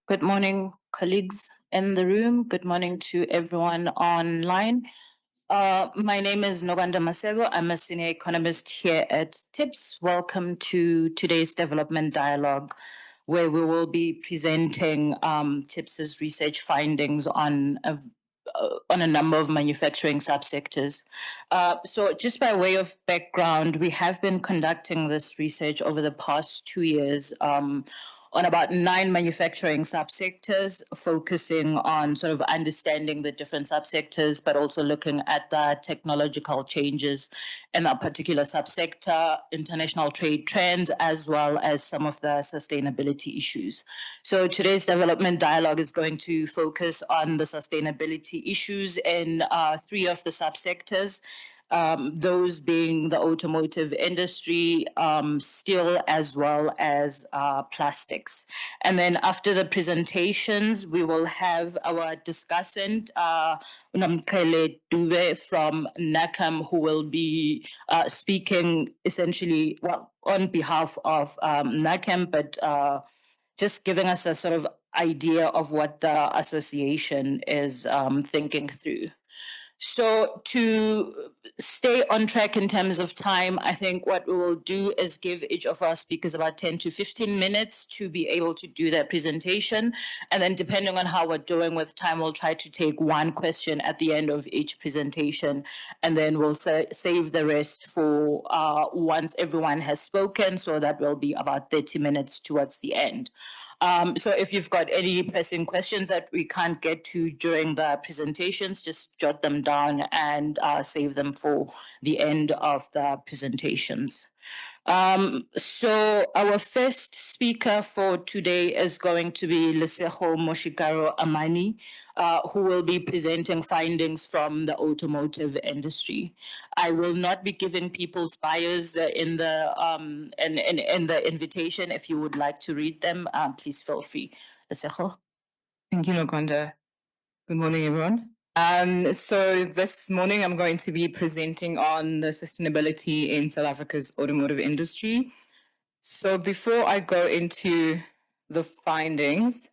Good morning, colleagues in the room. Good morning to everyone online. My name is Noganda Masego. I'm a senior economist here at TIPS. Welcome to today's development dialogue, where we will be presenting TIPS's research findings on a number of manufacturing subsectors. So just by way of background, we have been conducting this research over the past 2 years on about 9 manufacturing subsectors, focusing on sort of understanding the different subsectors, but also looking at the technological changes in that particular subsector, international trade trends, as well as some of the sustainability issues. So today's development dialogue is going to focus on the sustainability issues in 3 of the subsectors. Those being the automotive industry, steel, as well as plastics. And then after the presentations, we will have our discussant, Unamkele Dube from NACAM, who will be speaking essentially, well, on behalf of NACAM, but just giving us a sort of idea of what the association is thinking through. So to stay on track in terms of time, I think what we will do is give each of our speakers about 10 to 15 minutes to be able to do their presentation. And then depending on how we're doing with time, we'll try to take one question at the end of each presentation. And then we'll save the rest for once everyone has spoken. So that will be about 30 minutes towards the end. So if you've got any pressing questions that we can't get to during the presentations, just jot them down and save them for the end of the presentations. So our first speaker for today is going to be Lesego Moshikaro Amani, who will be presenting findings from the automotive industry. I will not be giving people's bios in the invitation. If you would like to read them, please feel free. Lesego. Thank you, Nokonda. Good morning, everyone. So this morning I'm going to be presenting on the sustainability in South Africa's automotive industry. So before I go into the findings,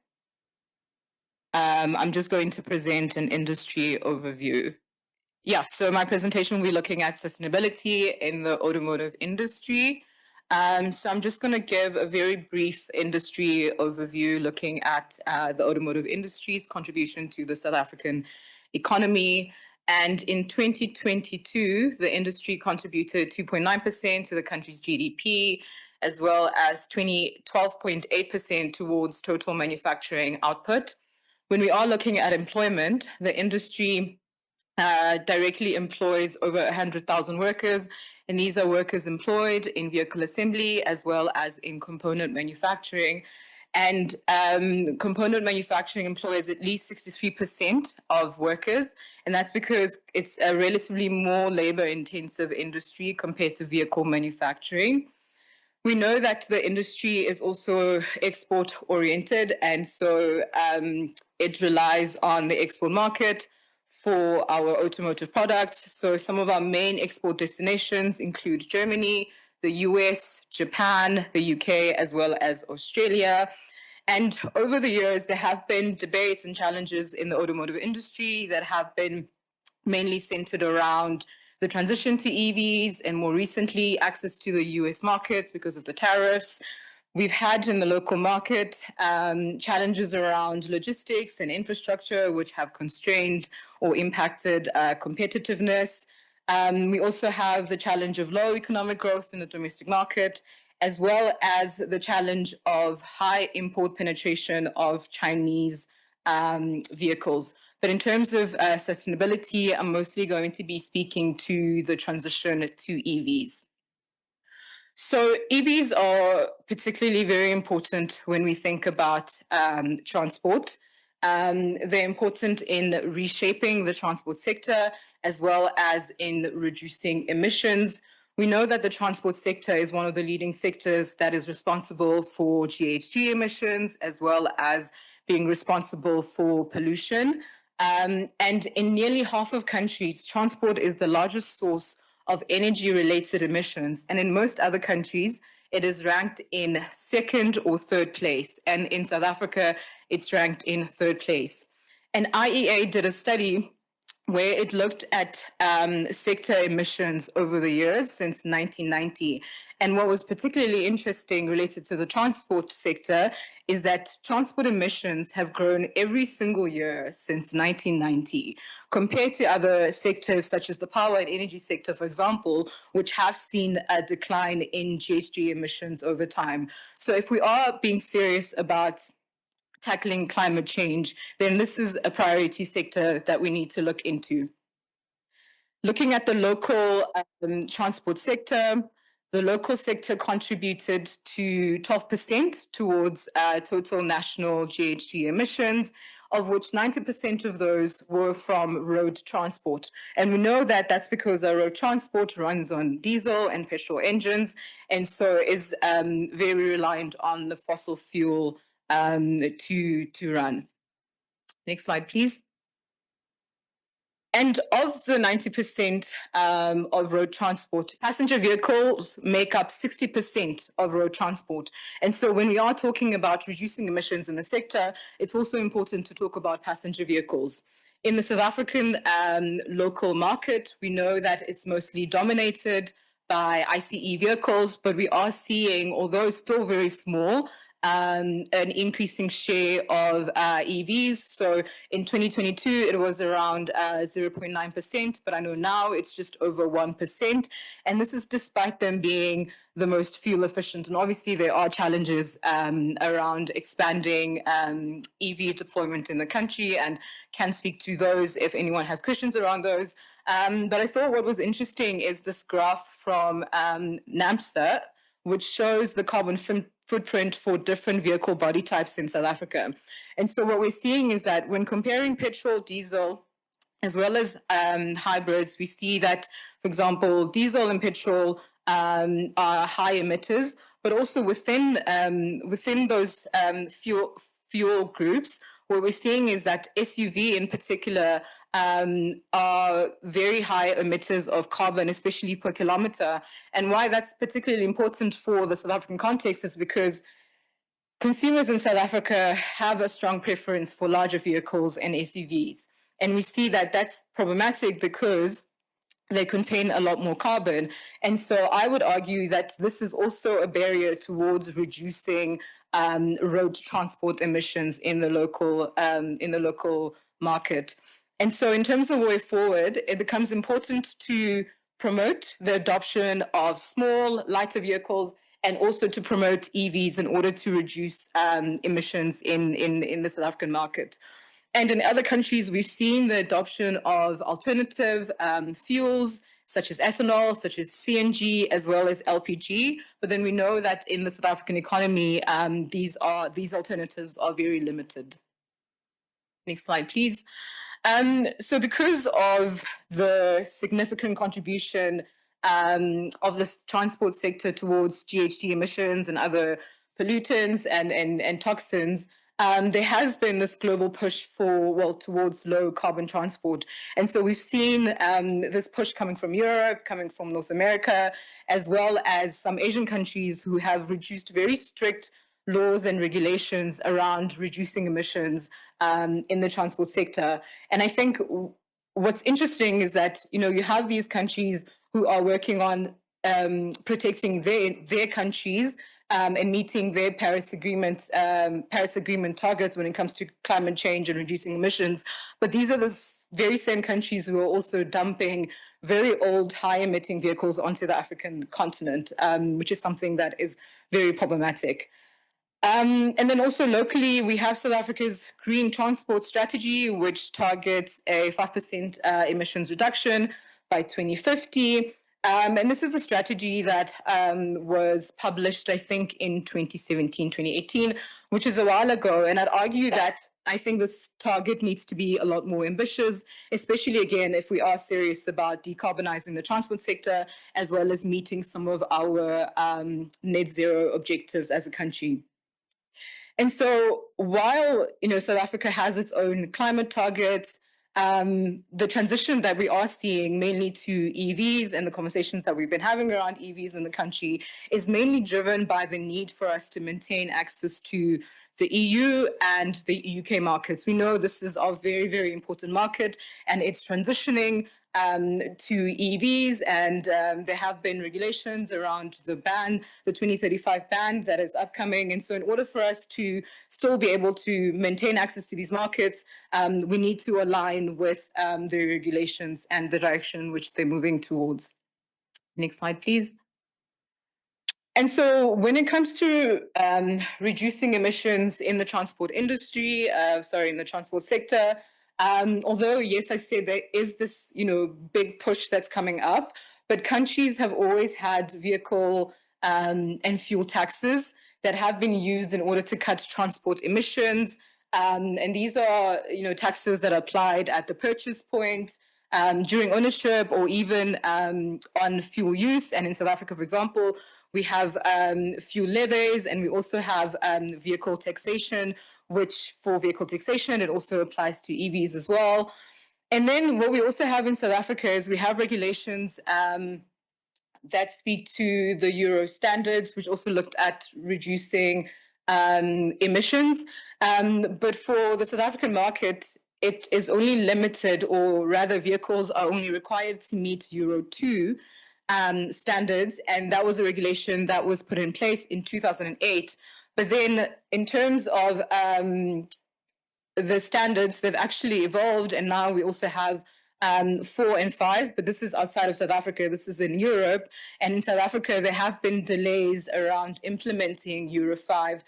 I'm just going to present an industry overview. So my presentation will be looking at sustainability in the automotive industry. So I'm just going to give a very brief industry overview looking at the automotive industry's contribution to the South African economy. And in 2022, the industry contributed 2.9% to the country's GDP, as well as 12.8% towards total manufacturing output. When we are looking at employment, the industry directly employs over 100,000 workers, and these are workers employed in vehicle assembly as well as in component manufacturing. And component manufacturing employs at least 63% of workers, and that's because it's a relatively more labor-intensive industry compared to vehicle manufacturing. We know that the industry is also export-oriented, and so it relies on the export market for our automotive products. So some of our main export destinations include Germany, the US, Japan, the UK, as well as Australia. And over the years, there have been debates and challenges in the automotive industry that have been mainly centered around the transition to EVs and more recently access to the US markets because of the tariffs. We've had in the local market challenges around logistics and infrastructure, which have constrained or impacted competitiveness. We also have the challenge of low economic growth in the domestic market, as well as the challenge of high import penetration of Chinese vehicles. But in terms of sustainability, I'm mostly going to be speaking to the transition to EVs. So EVs are particularly very important when we think about transport. They're important in reshaping the transport sector as well as in reducing emissions. We know that the transport sector is one of the leading sectors that is responsible for GHG emissions as well as being responsible for pollution. And in nearly half of countries, transport is the largest source of energy-related emissions. And in most other countries, it is ranked in second or third place. And in South Africa, it's ranked in third place. And IEA did a study where it looked at sector emissions over the years since 1990. And what was particularly interesting related to the transport sector is that transport emissions have grown every single year since 1990, compared to other sectors such as the power and energy sector, for example, which have seen a decline in GHG emissions over time. So if we are being serious about tackling climate change, then this is a priority sector that we need to look into. Looking at the local transport sector, the local sector contributed to 12% towards total national GHG emissions, of which 90% of those were from road transport. And we know that that's because our road transport runs on diesel and petrol engines, and so is very reliant on the fossil fuel to run. Next slide, please. And of the 90% of road transport, passenger vehicles make up 60% of road transport. And so when we are talking about reducing emissions in the sector, it's also important to talk about passenger vehicles. In the South African local market, we know that it's mostly dominated by ICE vehicles, but we are seeing, although still very small, an increasing share of EVs. So in 2022, it was around 0.9%, but I know now it's just over 1%. And this is despite them being the most fuel efficient. And obviously, there are challenges around expanding EV deployment in the country, and can speak to those if anyone has questions around those. But I thought what was interesting is this graph from NAMSA, which shows the carbon footprint for different vehicle body types in South Africa. And so what we're seeing is that when comparing petrol, diesel, as well as hybrids, we see that, for example, diesel and petrol are high emitters, but also within those fuel groups, what we're seeing is that SUV in particular are very high emitters of carbon, especially per kilometer. And why that's particularly important for the South African context is because consumers in South Africa have a strong preference for larger vehicles and SUVs. And we see that that's problematic because they contain a lot more carbon. And so I would argue that this is also a barrier towards reducing road transport emissions in the local market. And so in terms of way forward, it becomes important to promote the adoption of small, lighter vehicles, and also to promote EVs in order to reduce emissions in the South African market. And in other countries, we've seen the adoption of alternative fuels, such as ethanol, such as CNG, as well as LPG. But then we know that in the South African economy, these alternatives are very limited. Next slide, please. So because of the significant contribution of this transport sector towards GHG emissions and other pollutants and toxins, there has been this global push towards low carbon transport. And so we've seen this push coming from Europe, coming from North America, as well as some Asian countries who have reduced very strict laws and regulations around reducing emissions in the transport sector. And I think what's interesting is that, you have these countries who are working on protecting their countries and meeting their Paris Agreement targets when it comes to climate change and reducing emissions. But these are the very same countries who are also dumping very old, high-emitting vehicles onto the African continent, which is something that is very problematic. And then also locally, we have South Africa's Green Transport Strategy, which targets a 5% emissions reduction by 2050. And this is a strategy that was published, I think, in 2017, 2018, which is a while ago. And I'd argue that I think this target needs to be a lot more ambitious, especially, again, if we are serious about decarbonizing the transport sector, as well as meeting some of our net zero objectives as a country. And so while, South Africa has its own climate targets, the transition that we are seeing mainly to EVs and the conversations that we've been having around EVs in the country is mainly driven by the need for us to maintain access to the EU and the UK markets. We know this is a very, very important market, and it's transitioning to EVs, and there have been regulations around the 2035 ban that is upcoming. And so in order for us to still be able to maintain access to these markets, we need to align with the regulations and the direction which they're moving towards. Next slide, please. And so when it comes to reducing emissions in the transport industry, in the transport sector, although, yes, I say there is this, big push that's coming up, but countries have always had vehicle and fuel taxes that have been used in order to cut transport emissions. And these are, taxes that are applied at the purchase point, during ownership, or even on fuel use. And in South Africa, for example, we have fuel levies, and we also have vehicle taxation, which for vehicle taxation, it also applies to EVs as well. And then what we also have in South Africa is we have regulations that speak to the Euro standards, which also looked at reducing emissions. But for the South African market, it is only limited, or rather vehicles are only required to meet Euro 2 standards. And that was a regulation that was put in place in 2008. But then in terms of the standards, they've actually evolved, and now we also have 4 and 5, but this is outside of South Africa. This is in Europe. And in South Africa, there have been delays around implementing Euro 5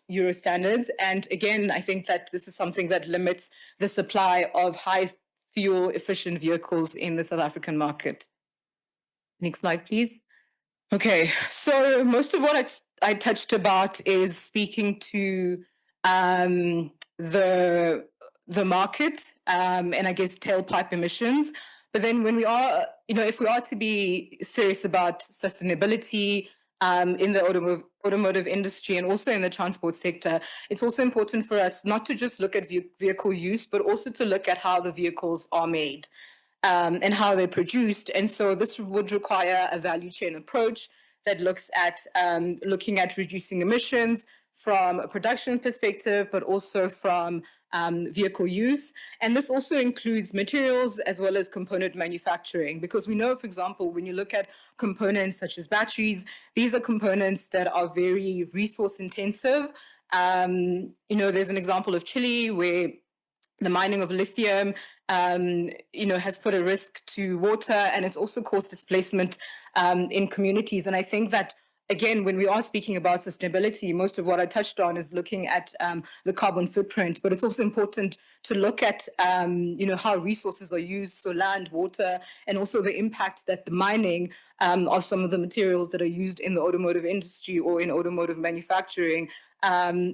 Euro standards. And again, I think that this is something that limits the supply of high fuel efficient vehicles in the South African market. Next slide, please. Okay, so most of what I touched about is speaking to the market and I guess tailpipe emissions. But then when we are, if we are to be serious about sustainability in the automotive industry and also in the transport sector, it's also important for us not to just look at vehicle use, but also to look at how the vehicles are made and how they're produced. And so this would require a value chain approach that looks at looking at reducing emissions from a production perspective, but also from vehicle use. And this also includes materials as well as component manufacturing, because we know, for example, when you look at components such as batteries, these are components that are very resource intensive. There's an example of Chile where the mining of lithium has put a risk to water, and it's also caused displacement in communities. And I think that, again, when we are speaking about sustainability, most of what I touched on is looking at the carbon footprint, but it's also important to look at, how resources are used, so land, water, and also the impact that the mining of some of the materials that are used in the automotive industry or in automotive manufacturing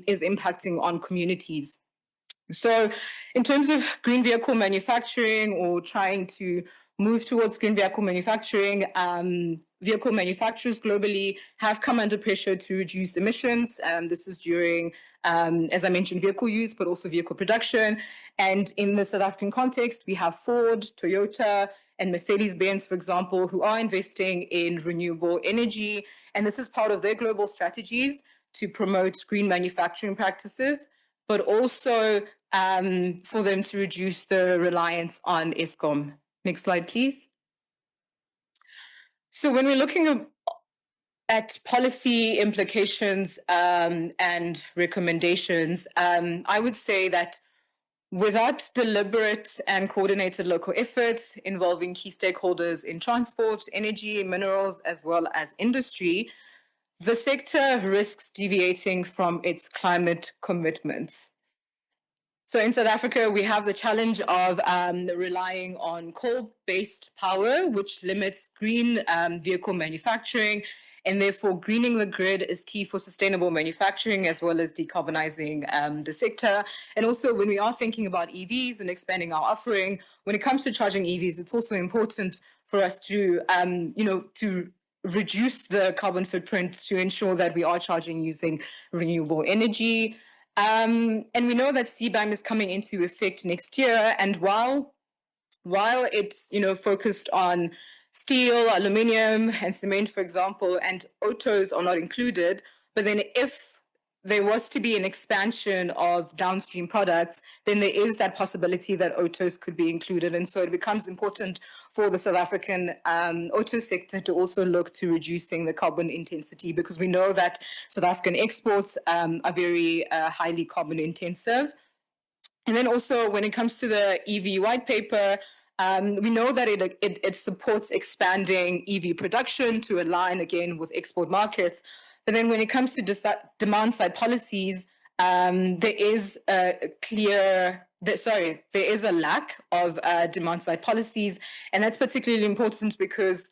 is impacting on communities. So in terms of green vehicle manufacturing, or trying to move towards green vehicle manufacturing, vehicle manufacturers globally have come under pressure to reduce emissions. This is during, as I mentioned, vehicle use, but also vehicle production. And in the South African context, we have Ford, Toyota, and Mercedes-Benz, for example, who are investing in renewable energy. And this is part of their global strategies to promote green manufacturing practices, but also for them to reduce the reliance on Eskom. Next slide, please. So when we're looking at policy implications and recommendations, I would say that without deliberate and coordinated local efforts involving key stakeholders in transport, energy, minerals, as well as industry, the sector risks deviating from its climate commitments. So in South Africa, we have the challenge of relying on coal-based power, which limits green vehicle manufacturing, and therefore greening the grid is key for sustainable manufacturing as well as decarbonizing the sector. And also when we are thinking about EVs and expanding our offering, when it comes to charging EVs, it's also important for us to, to reduce the carbon footprint to ensure that we are charging using renewable energy. And we know that CBAM is coming into effect next year. And while it's, focused on steel, aluminium, and cement, for example, and autos are not included, but then if there was to be an expansion of downstream products, then there is that possibility that autos could be included. And so it becomes important for the South African auto sector to also look to reducing the carbon intensity, because we know that South African exports are very highly carbon intensive. And then also when it comes to the EV white paper, we know that it supports expanding EV production to align again with export markets. But then when it comes to demand side policies, there is a lack of demand side policies. And that's particularly important because,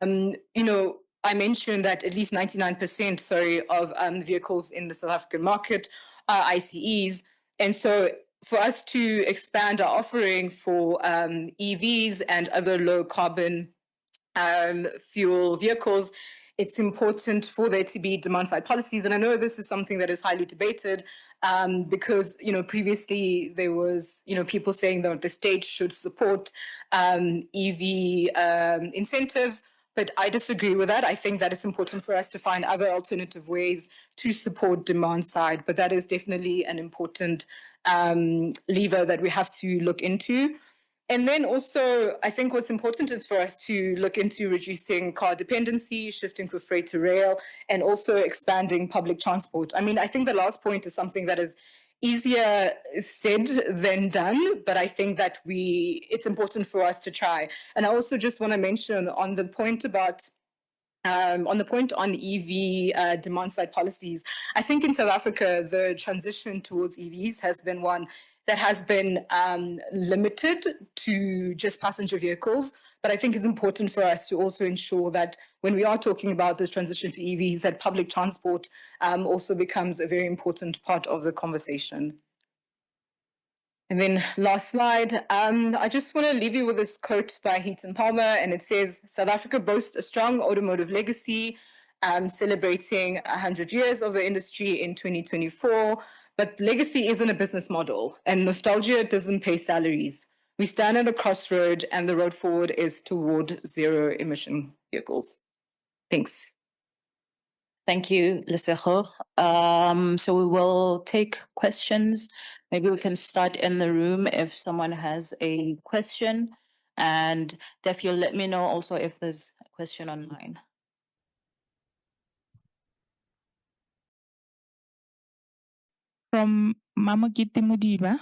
I mentioned that at least 99%, of vehicles in the South African market are ICEs. And so for us to expand our offering for EVs and other low carbon fuel vehicles, it's important for there to be demand side policies. And I know this is something that is highly debated because, previously there was, people saying that the state should support EV incentives. But I disagree with that. I think that it's important for us to find other alternative ways to support demand side. But that is definitely an important lever that we have to look into. And then also, I think what's important is for us to look into reducing car dependency, shifting from freight to rail, and also expanding public transport. I mean, I think the last point is something that is easier said than done, but I think that it's important for us to try. And I also just want to mention on the point on EV demand side policies, I think in South Africa, the transition towards EVs has been one that has been limited to just passenger vehicles. But I think it's important for us to also ensure that when we are talking about this transition to EVs, that public transport also becomes a very important part of the conversation. And then last slide, I just want to leave you with this quote by Heaton Palmer, and it says, South Africa boasts a strong automotive legacy, celebrating 100 years of the industry in 2024, but legacy isn't a business model, and nostalgia doesn't pay salaries. We stand at a crossroad, and the road forward is toward zero emission vehicles. Thanks. Thank you, Lesego. So we will take questions. Maybe we can start in the room if someone has a question. And Def, you'll let me know also if there's a question online. From Mamogiti Mudiba,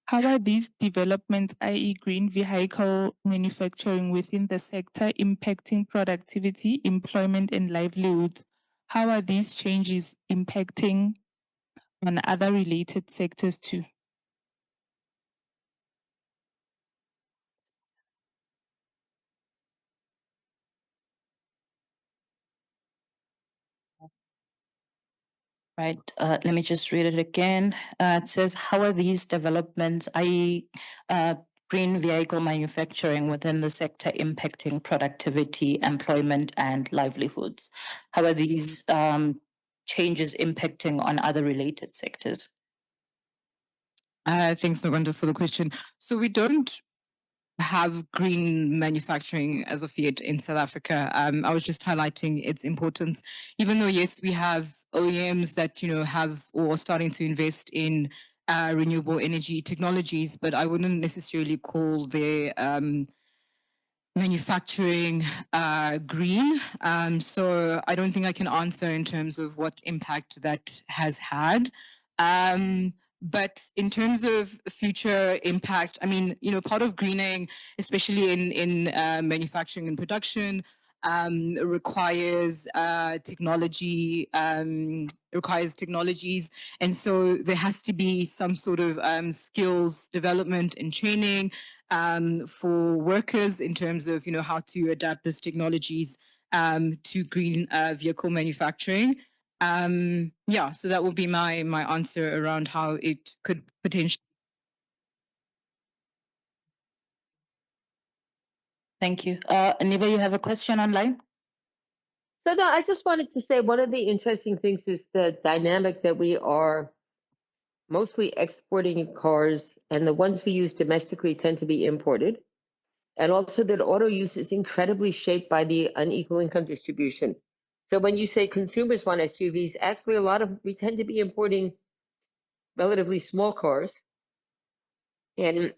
how are these developments, i.e. green vehicle manufacturing within the sector, impacting productivity, employment and livelihoods? How are these changes impacting on other related sectors too? Right, let me just read it again. It says, how are these developments, i.e. Green vehicle manufacturing within the sector impacting productivity, employment and livelihoods? How are these changes impacting on other related sectors? Thanks, Noganda, for the question. So we don't have green manufacturing as of yet in South Africa. I was just highlighting its importance, even though, yes, we have OEMs that, have or are starting to invest in renewable energy technologies, but I wouldn't necessarily call their manufacturing green. So I don't think I can answer in terms of what impact that has had. But in terms of future impact, I mean, part of greening, especially in manufacturing and production, requires technology, requires technologies. And so there has to be some sort of skills development and training for workers in terms of, how to adapt these technologies to green vehicle manufacturing. So that would be my answer around how it could potentially. Thank you. Aniva, you have a question online? So no, I just wanted to say one of the interesting things is the dynamic that we are mostly exporting cars, and the ones we use domestically tend to be imported. And also that auto use is incredibly shaped by the unequal income distribution. So when you say consumers want SUVs, actually we tend to be importing relatively small cars and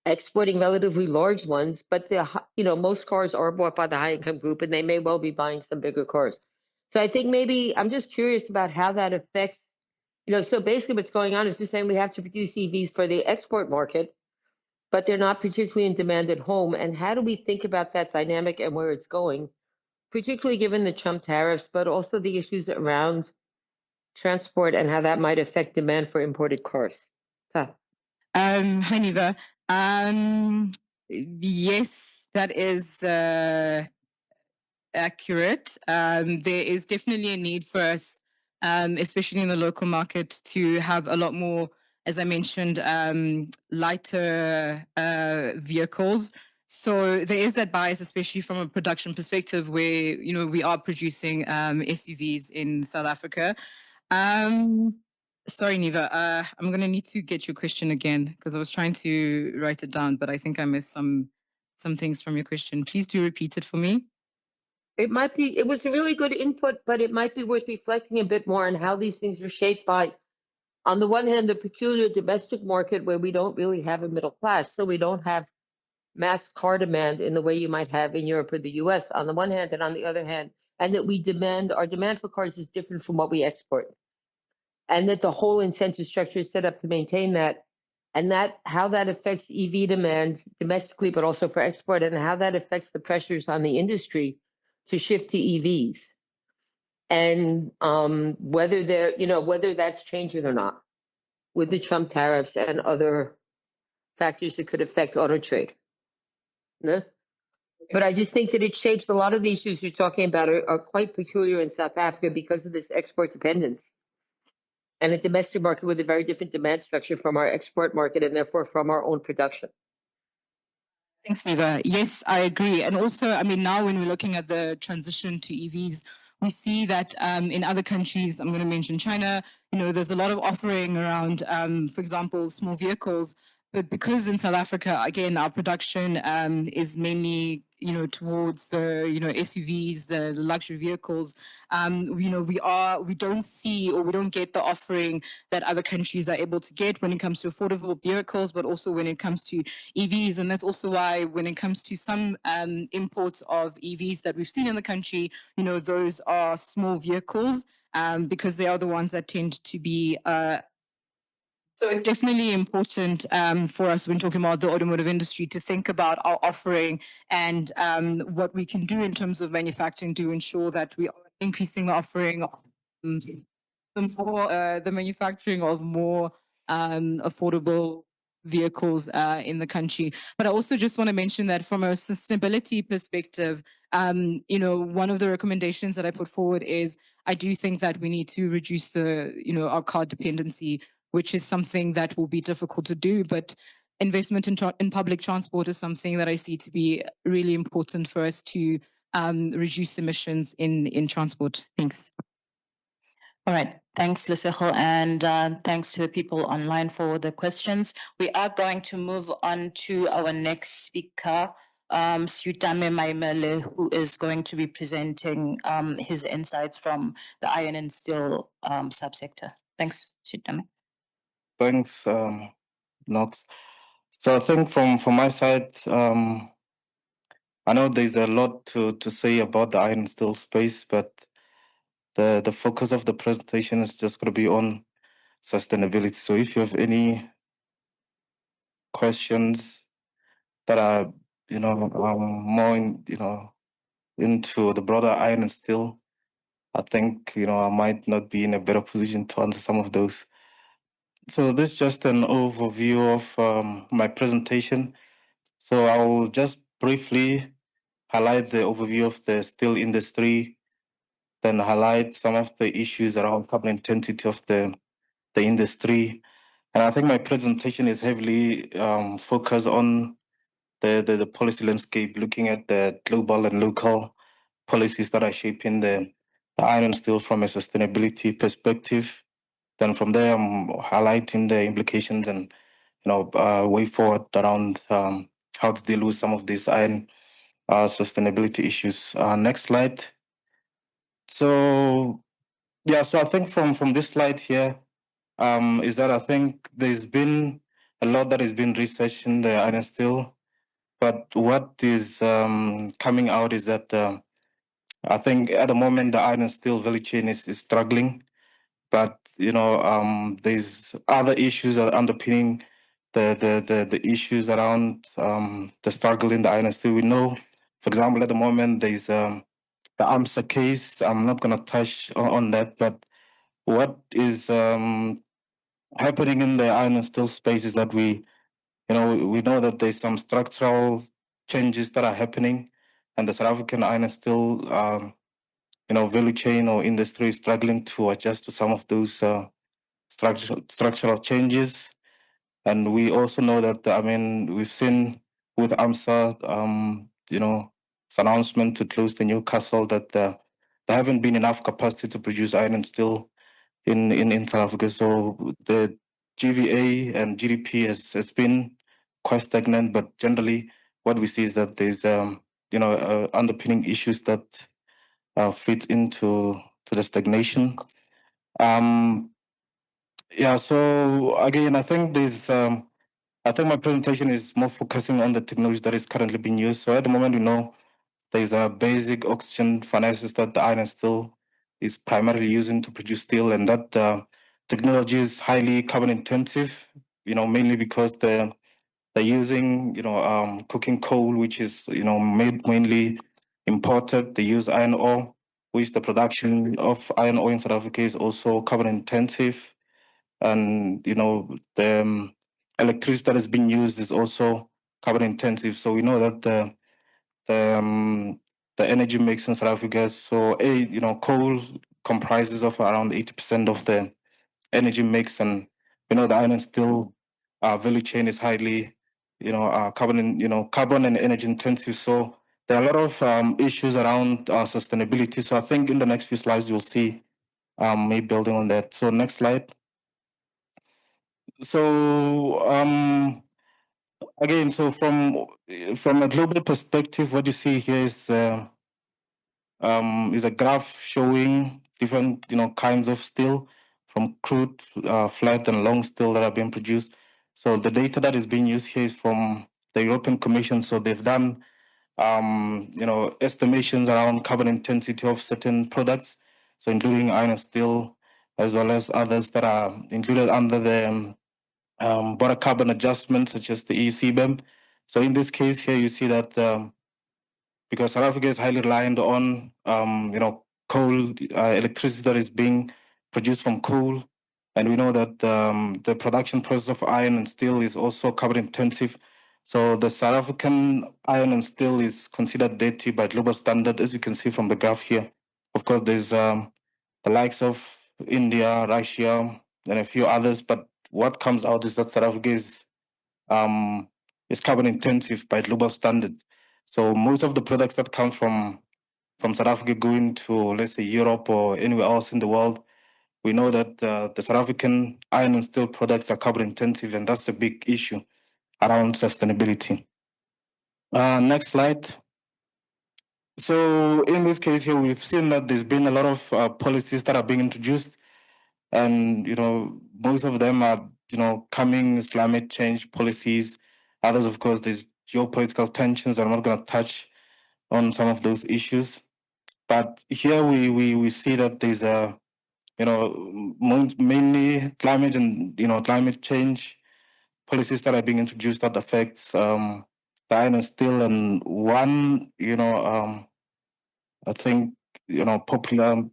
exporting relatively large ones, but most cars are bought by the high income group and they may well be buying some bigger cars. So I think maybe I'm just curious about how that affects, so basically what's going on is we're saying we have to produce EVs for the export market, but they're not particularly in demand at home. And how do we think about that dynamic and where it's going, particularly given the Trump tariffs, but also the issues around transport and how that might affect demand for imported cars? Ta. Hi, Niva. Yes, that is accurate. There is definitely a need for us, especially in the local market, to have a lot more, as I mentioned, lighter vehicles. So there is that bias, especially from a production perspective, where we are producing SUVs in South Africa. Sorry, Niva. I'm gonna need to get your question again because I was trying to write it down, but I think I missed some things from your question. Please do repeat it for me. It was a really good input, but it might be worth reflecting a bit more on how these things are shaped by, on the one hand, the peculiar domestic market where we don't really have a middle class, so we don't have mass car demand in the way you might have in Europe or the US on the one hand, and on the other hand, and that our demand for cars is different from what we export. And that the whole incentive structure is set up to maintain that, and that how that affects EV demand domestically, but also for export, and how that affects the pressures on the industry to shift to EVs, and whether that's changing or not with the Trump tariffs and other factors that could affect auto trade. No? But I just think that it shapes a lot of the issues you're talking about are quite peculiar in South Africa because of this export dependence and a domestic market with a very different demand structure from our export market and therefore from our own production. Thanks, Neva. Yes, I agree. And also, I mean, now when we're looking at the transition to EVs, we see that in other countries, I'm going to mention China, there's a lot of offering around, for example, small vehicles. But because in South Africa, again, our production is mainly, towards the, SUVs, the luxury vehicles, we don't see or we don't get the offering that other countries are able to get when it comes to affordable vehicles, but also when it comes to EVs. And that's also why when it comes to some imports of EVs that we've seen in the country, those are small vehicles because they are the ones that tend to be so it's definitely important for us when talking about the automotive industry to think about our offering and what we can do in terms of manufacturing to ensure that we are increasing the offering, the manufacturing of more affordable vehicles in the country. But I also just want to mention that from a sustainability perspective, one of the recommendations that I put forward is I do think that we need to reduce our car dependency, which is something that will be difficult to do. But investment in public transport is something that I see to be really important for us to reduce emissions in transport. Thanks. All right. Thanks, Lesego, and thanks to the people online for the questions. We are going to move on to our next speaker, Sutame Maimele, who is going to be presenting his insights from the iron and steel subsector. Thanks, Sutame. Thanks, Knox. So I think from my side, I know there's a lot to say about the iron and steel space, but the focus of the presentation is just going to be on sustainability. So if you have any questions that are more into the broader iron and steel, I think I might not be in a better position to answer some of those. So this is just an overview of my presentation. So I will just briefly highlight the overview of the steel industry, then highlight some of the issues around carbon intensity of the industry. And I think my presentation is heavily focused on the policy landscape, looking at the global and local policies that are shaping the iron and steel from a sustainability perspective. Then from there, I'm highlighting the implications and way forward around how to deal with some of these iron sustainability issues. Next slide. So yeah, so I think from this slide here, is that I think there's been a lot that has been researched in the iron steel, but what is coming out is that I think at the moment the iron steel value chain is struggling, but there's other issues that are underpinning the issues around the struggle in the iron steel. We know, for example, at the moment there's the AMSA case. I'm not going to touch on that, but what is happening in the iron and steel space is that we know that there's some structural changes that are happening, and the South African iron and steel value chain or industry is struggling to adjust to some of those structural changes. And we also know that, I mean, we've seen with AMSA, its announcement to close the Newcastle that there haven't been enough capacity to produce iron and steel in South Africa. So the GVA and GDP has been quite stagnant, but generally what we see is that there's underpinning issues that fit into the stagnation. Yeah, so again, I think I think my presentation is more focusing on the technology that is currently being used. So at the moment, we know there's a basic oxygen furnaces that the iron and steel is primarily using to produce steel, and that technology is highly carbon intensive. Mainly because they're using cooking coal, which is made mainly imported. They use iron ore, which the production of iron ore in South Africa is also carbon intensive, and the electricity that is being used is also carbon intensive. So we know that the energy mix in South Africa. So coal comprises of around 80% of the energy mix, and the iron and steel value chain is highly carbon and energy intensive. So there are a lot of issues around sustainability. So I think in the next few slides you'll see me building on that. So next slide. So again, so from a global perspective, what you see here is a graph showing different kinds of steel, from crude, flat, and long steel that are being produced. So the data that is being used here is from the European Commission. So they've done estimations around carbon intensity of certain products, so including iron and steel, as well as others that are included under the border carbon adjustment, such as the EUCBM. So in this case here, you see that because South Africa is highly reliant on coal, electricity that is being produced from coal, and we know that the production process of iron and steel is also carbon intensive. So the South African iron and steel is considered dirty by global standard, as you can see from the graph here. Of course, there's the likes of India, Russia, and a few others, but what comes out is that South Africa is carbon intensive by global standards. So most of the products that come from South Africa going to, let's say, Europe or anywhere else in the world, we know that the South African iron and steel products are carbon intensive, and that's a big issue around sustainability. Next slide. So in this case here, we've seen that there's been a lot of policies that are being introduced, and most of them are coming as climate change policies. Others, of course, there's geopolitical tensions. I'm not going to touch on some of those issues, but here we see that there's a mainly climate and climate change policies that are being introduced that affects the iron and steel, and one I think popular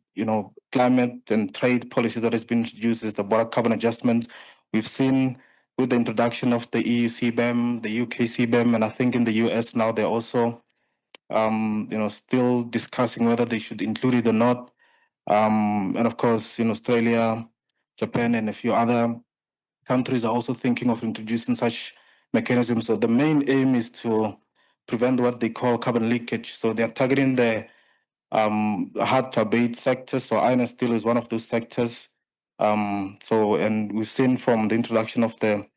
climate and trade policy that has been introduced is the border carbon adjustments. We've seen with the introduction of the EU CBAM, the UK CBAM, and I think in the US now they're also still discussing whether they should include it or not. And of course, in Australia, Japan, and a few other countries are also thinking of introducing such mechanisms. So the main aim is to prevent what they call carbon leakage. So they're targeting the hard to abate sectors. So iron and steel is one of those sectors. And we've seen from the introduction of the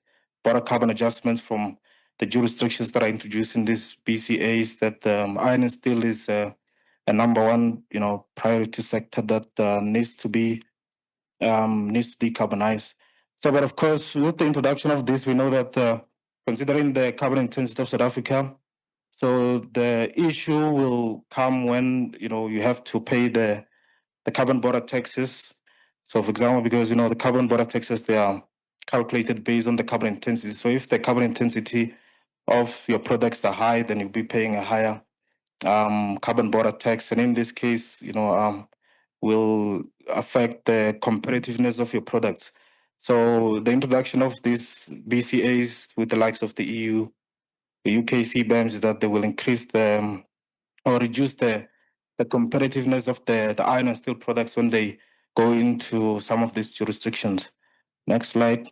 border carbon adjustments from the jurisdictions that are introducing these BCAs that iron and steel is a number one, priority sector that needs to decarbonize. So, but of course, with the introduction of this, we know that considering the carbon intensity of South Africa, so the issue will come when you have to pay the carbon border taxes. So, for example, because the carbon border taxes, they are calculated based on the carbon intensity. So, if the carbon intensity of your products are high, then you'll be paying a higher carbon border tax, and in this case, will affect the competitiveness of your products. So, the introduction of these BCAs with the likes of the EU, the UK CBAMs, is that they will increase or reduce the competitiveness of the iron and steel products when they go into some of these jurisdictions. Next slide.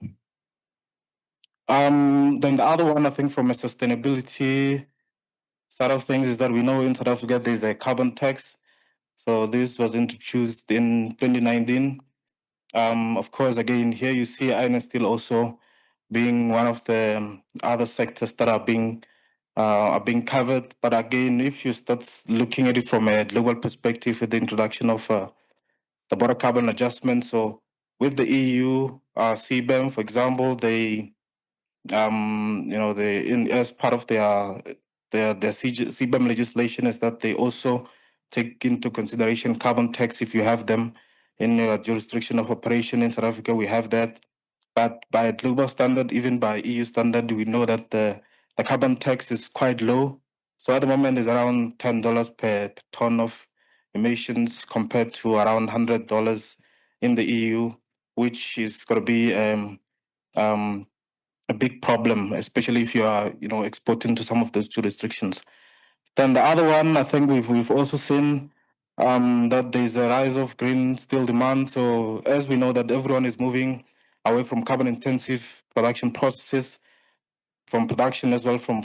Then the other one, I think, from a sustainability side of things, is that we know in South Africa there's a carbon tax. So this was introduced in 2019. Of course, again, here you see iron and steel also being one of the other sectors that are being covered. But again, if you start looking at it from a global perspective with the introduction of the border carbon adjustment, so with the EU CBAM, for example, they as part of their CBAM legislation is that they also take into consideration carbon tax if you have them in your jurisdiction of operation. In South Africa, we have that. But by a global standard, even by EU standard, we know that the carbon tax is quite low. So at the moment, it's around $10 per ton of emissions compared to around $100 in the EU, which is going to be a big problem, especially if you are, exporting to some of those jurisdictions. Then the other one, I think we've also seen that there's a rise of green steel demand. So as we know that everyone is moving away from carbon intensive production processes, from production as well from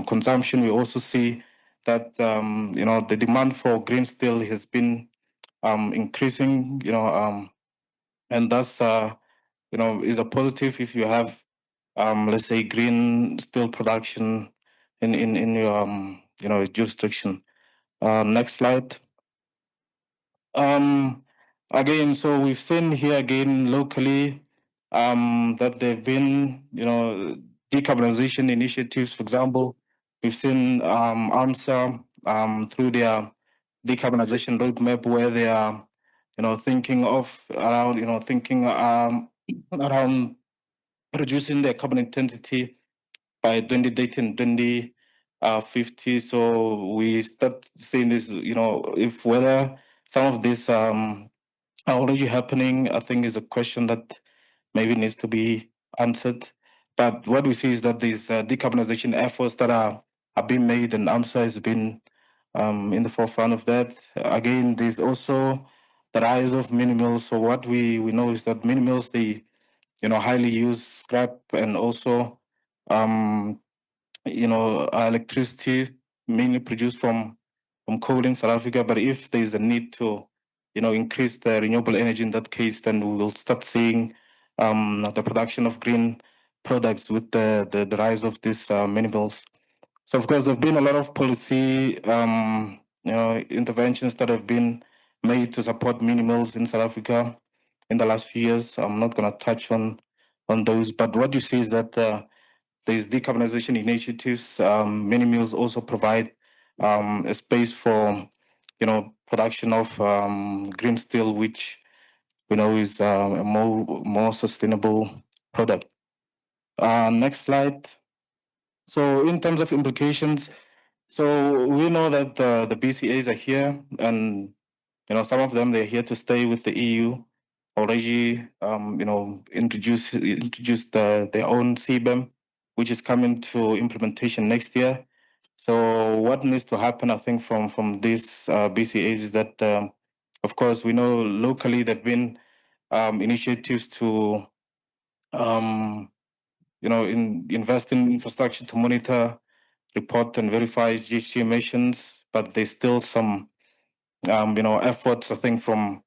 consumption, we also see that the demand for green steel has been increasing. And that's is a positive if you have let's say green steel production in your jurisdiction. Next slide. Again, so we've seen here again locally that there've been decarbonization initiatives. For example, we've seen AMSA through their decarbonization roadmap, where they are thinking of around thinking around reducing their carbon intensity by 2030 and 2050. So we start seeing this, if whether some of this are already happening, I think is a question that maybe needs to be answered. But what we see is that these decarbonization efforts that are being made, and AMSA has been in the forefront of that. Again, there's also the rise of mini mills. So what we know is that mini mills, they highly use scrap and also electricity mainly produced from coal in South Africa. But if there is a need to increase the renewable energy in that case, then we will start seeing the production of green products with the rise of these minerals. So of course, there've been a lot of policy interventions that have been made to support minimals in South Africa in the last few years. I'm not going to touch on those, but what you see is that there's decarbonization initiatives. Mini mills also provide a space for production of green steel, which is a more sustainable product. Next slide. So in terms of implications, so we know that the BCAs are here, and some of them, they're here to stay with the EU. Already introduced their own CBAM, which is coming to implementation next year. So what needs to happen, I think, from these BCAs is that of course we know locally there've been initiatives to invest in infrastructure to monitor, report, and verify GHG emissions, but there's still some efforts, I think, from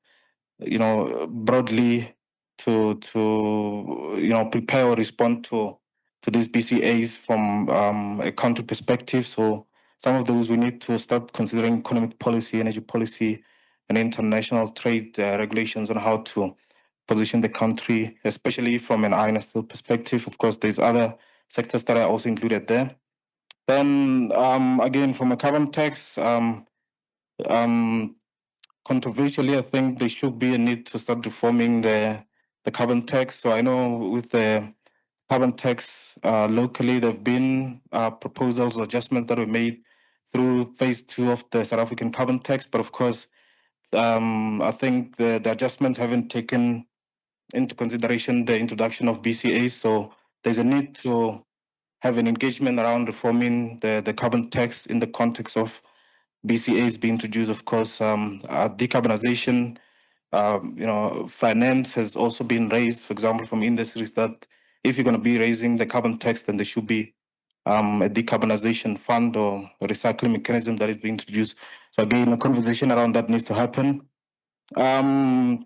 broadly to prepare or respond to these BCAs from a country perspective. So some of those we need to start considering economic policy, energy policy, and international trade regulations on how to position the country, especially from an iron and steel perspective. Of course, there's other sectors that are also included there. Then again, from a carbon tax, controversially, I think there should be a need to start reforming the carbon tax. So I know with the carbon tax locally, there have been proposals or adjustments that were made through phase 2 of the South African carbon tax. But of course, I think the adjustments haven't taken into consideration the introduction of BCA. So there's a need to have an engagement around reforming the carbon tax in the context of BCAs being introduced. Of course, decarbonization, finance has also been raised, for example, from industries that if you're going to be raising the carbon tax, then there should be a decarbonization fund or a recycling mechanism that is being introduced. So again, a conversation around that needs to happen. So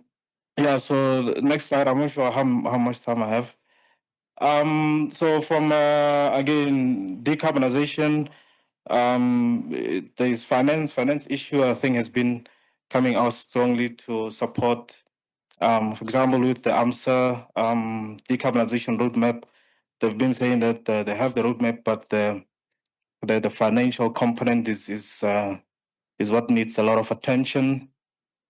next slide, I'm not sure how much time I have. So from again, decarbonization, there's finance issue, I think, has been coming out strongly to support, for example, with the AMSA decarbonization roadmap. They've been saying that they have the roadmap, but the financial component is what needs a lot of attention.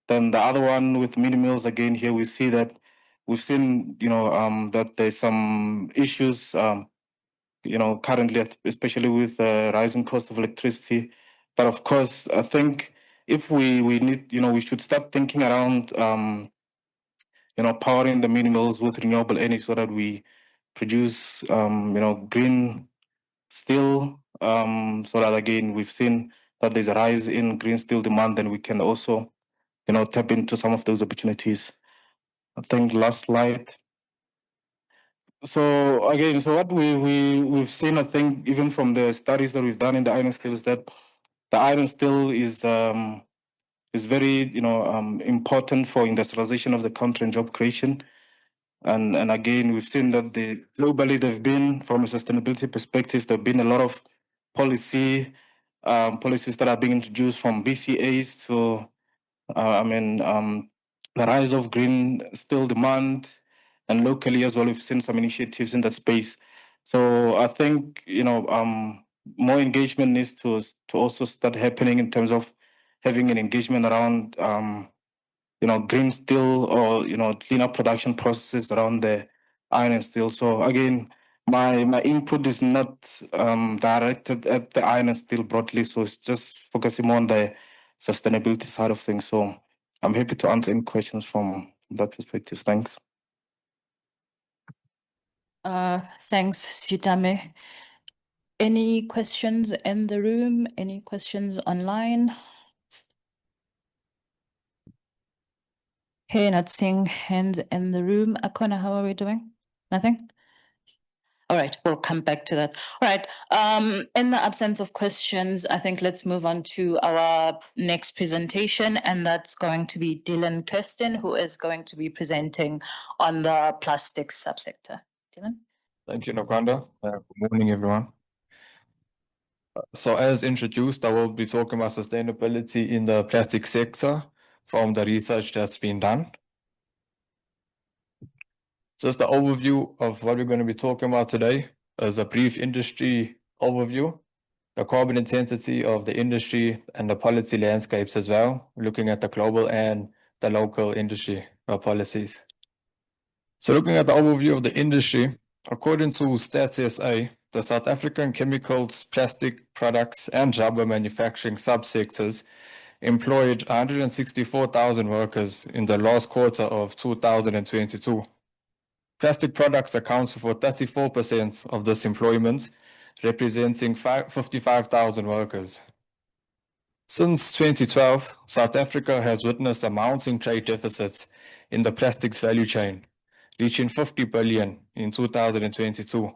Then the other one with mini mills, again, here we see that we've seen, that there's some issues, currently, especially with the rising cost of electricity. But of course, I think if we need, we should start thinking around, powering the mini mills with renewable energy so that we produce, green steel. So that again, we've seen that there's a rise in green steel demand, and we can also, tap into some of those opportunities. I think last slide. So again, so what we've seen, I think, even from the studies that we've done in the iron steel, is that the iron steel is very important for industrialization of the country and job creation. And again, we've seen that globally there've been, from a sustainability perspective, there've been a lot of policies that are being introduced, from BCAs to the rise of green steel demand, and locally as well, we've seen some initiatives in that space. So I think more engagement needs to also start happening in terms of having an engagement around green steel, or cleaner production processes around the iron and steel. So again, my input is not directed at the iron and steel broadly, so it's just focusing more on the sustainability side of things. So I'm happy to answer any questions from that perspective. Thanks. Thanks, Sitame. Any questions in the room? Any questions online? Hey, not seeing hands in the room. Akona, how are we doing? Nothing? All right, we'll come back to that. All right. In the absence of questions, I think let's move on to our next presentation, and that's going to be Dylan Kirsten, who is going to be presenting on the plastics subsector. Dylan? Thank you, Noganda. Good morning, everyone. So as introduced, I will be talking about sustainability in the plastic sector from the research that's been done. Just an overview of what we're going to be talking about today as a brief industry overview, the carbon intensity of the industry and the policy landscapes as well, looking at the global and the local industry policies. So looking at the overview of the industry, according to Stats SA, the South African chemicals, plastic products and rubber manufacturing subsectors employed 164,000 workers in the last quarter of 2022. Plastic products account for 34% of this employment, representing 55,000 workers. Since 2012, South Africa has witnessed a mounting trade deficit in the plastics value chain, reaching 50 billion in 2022.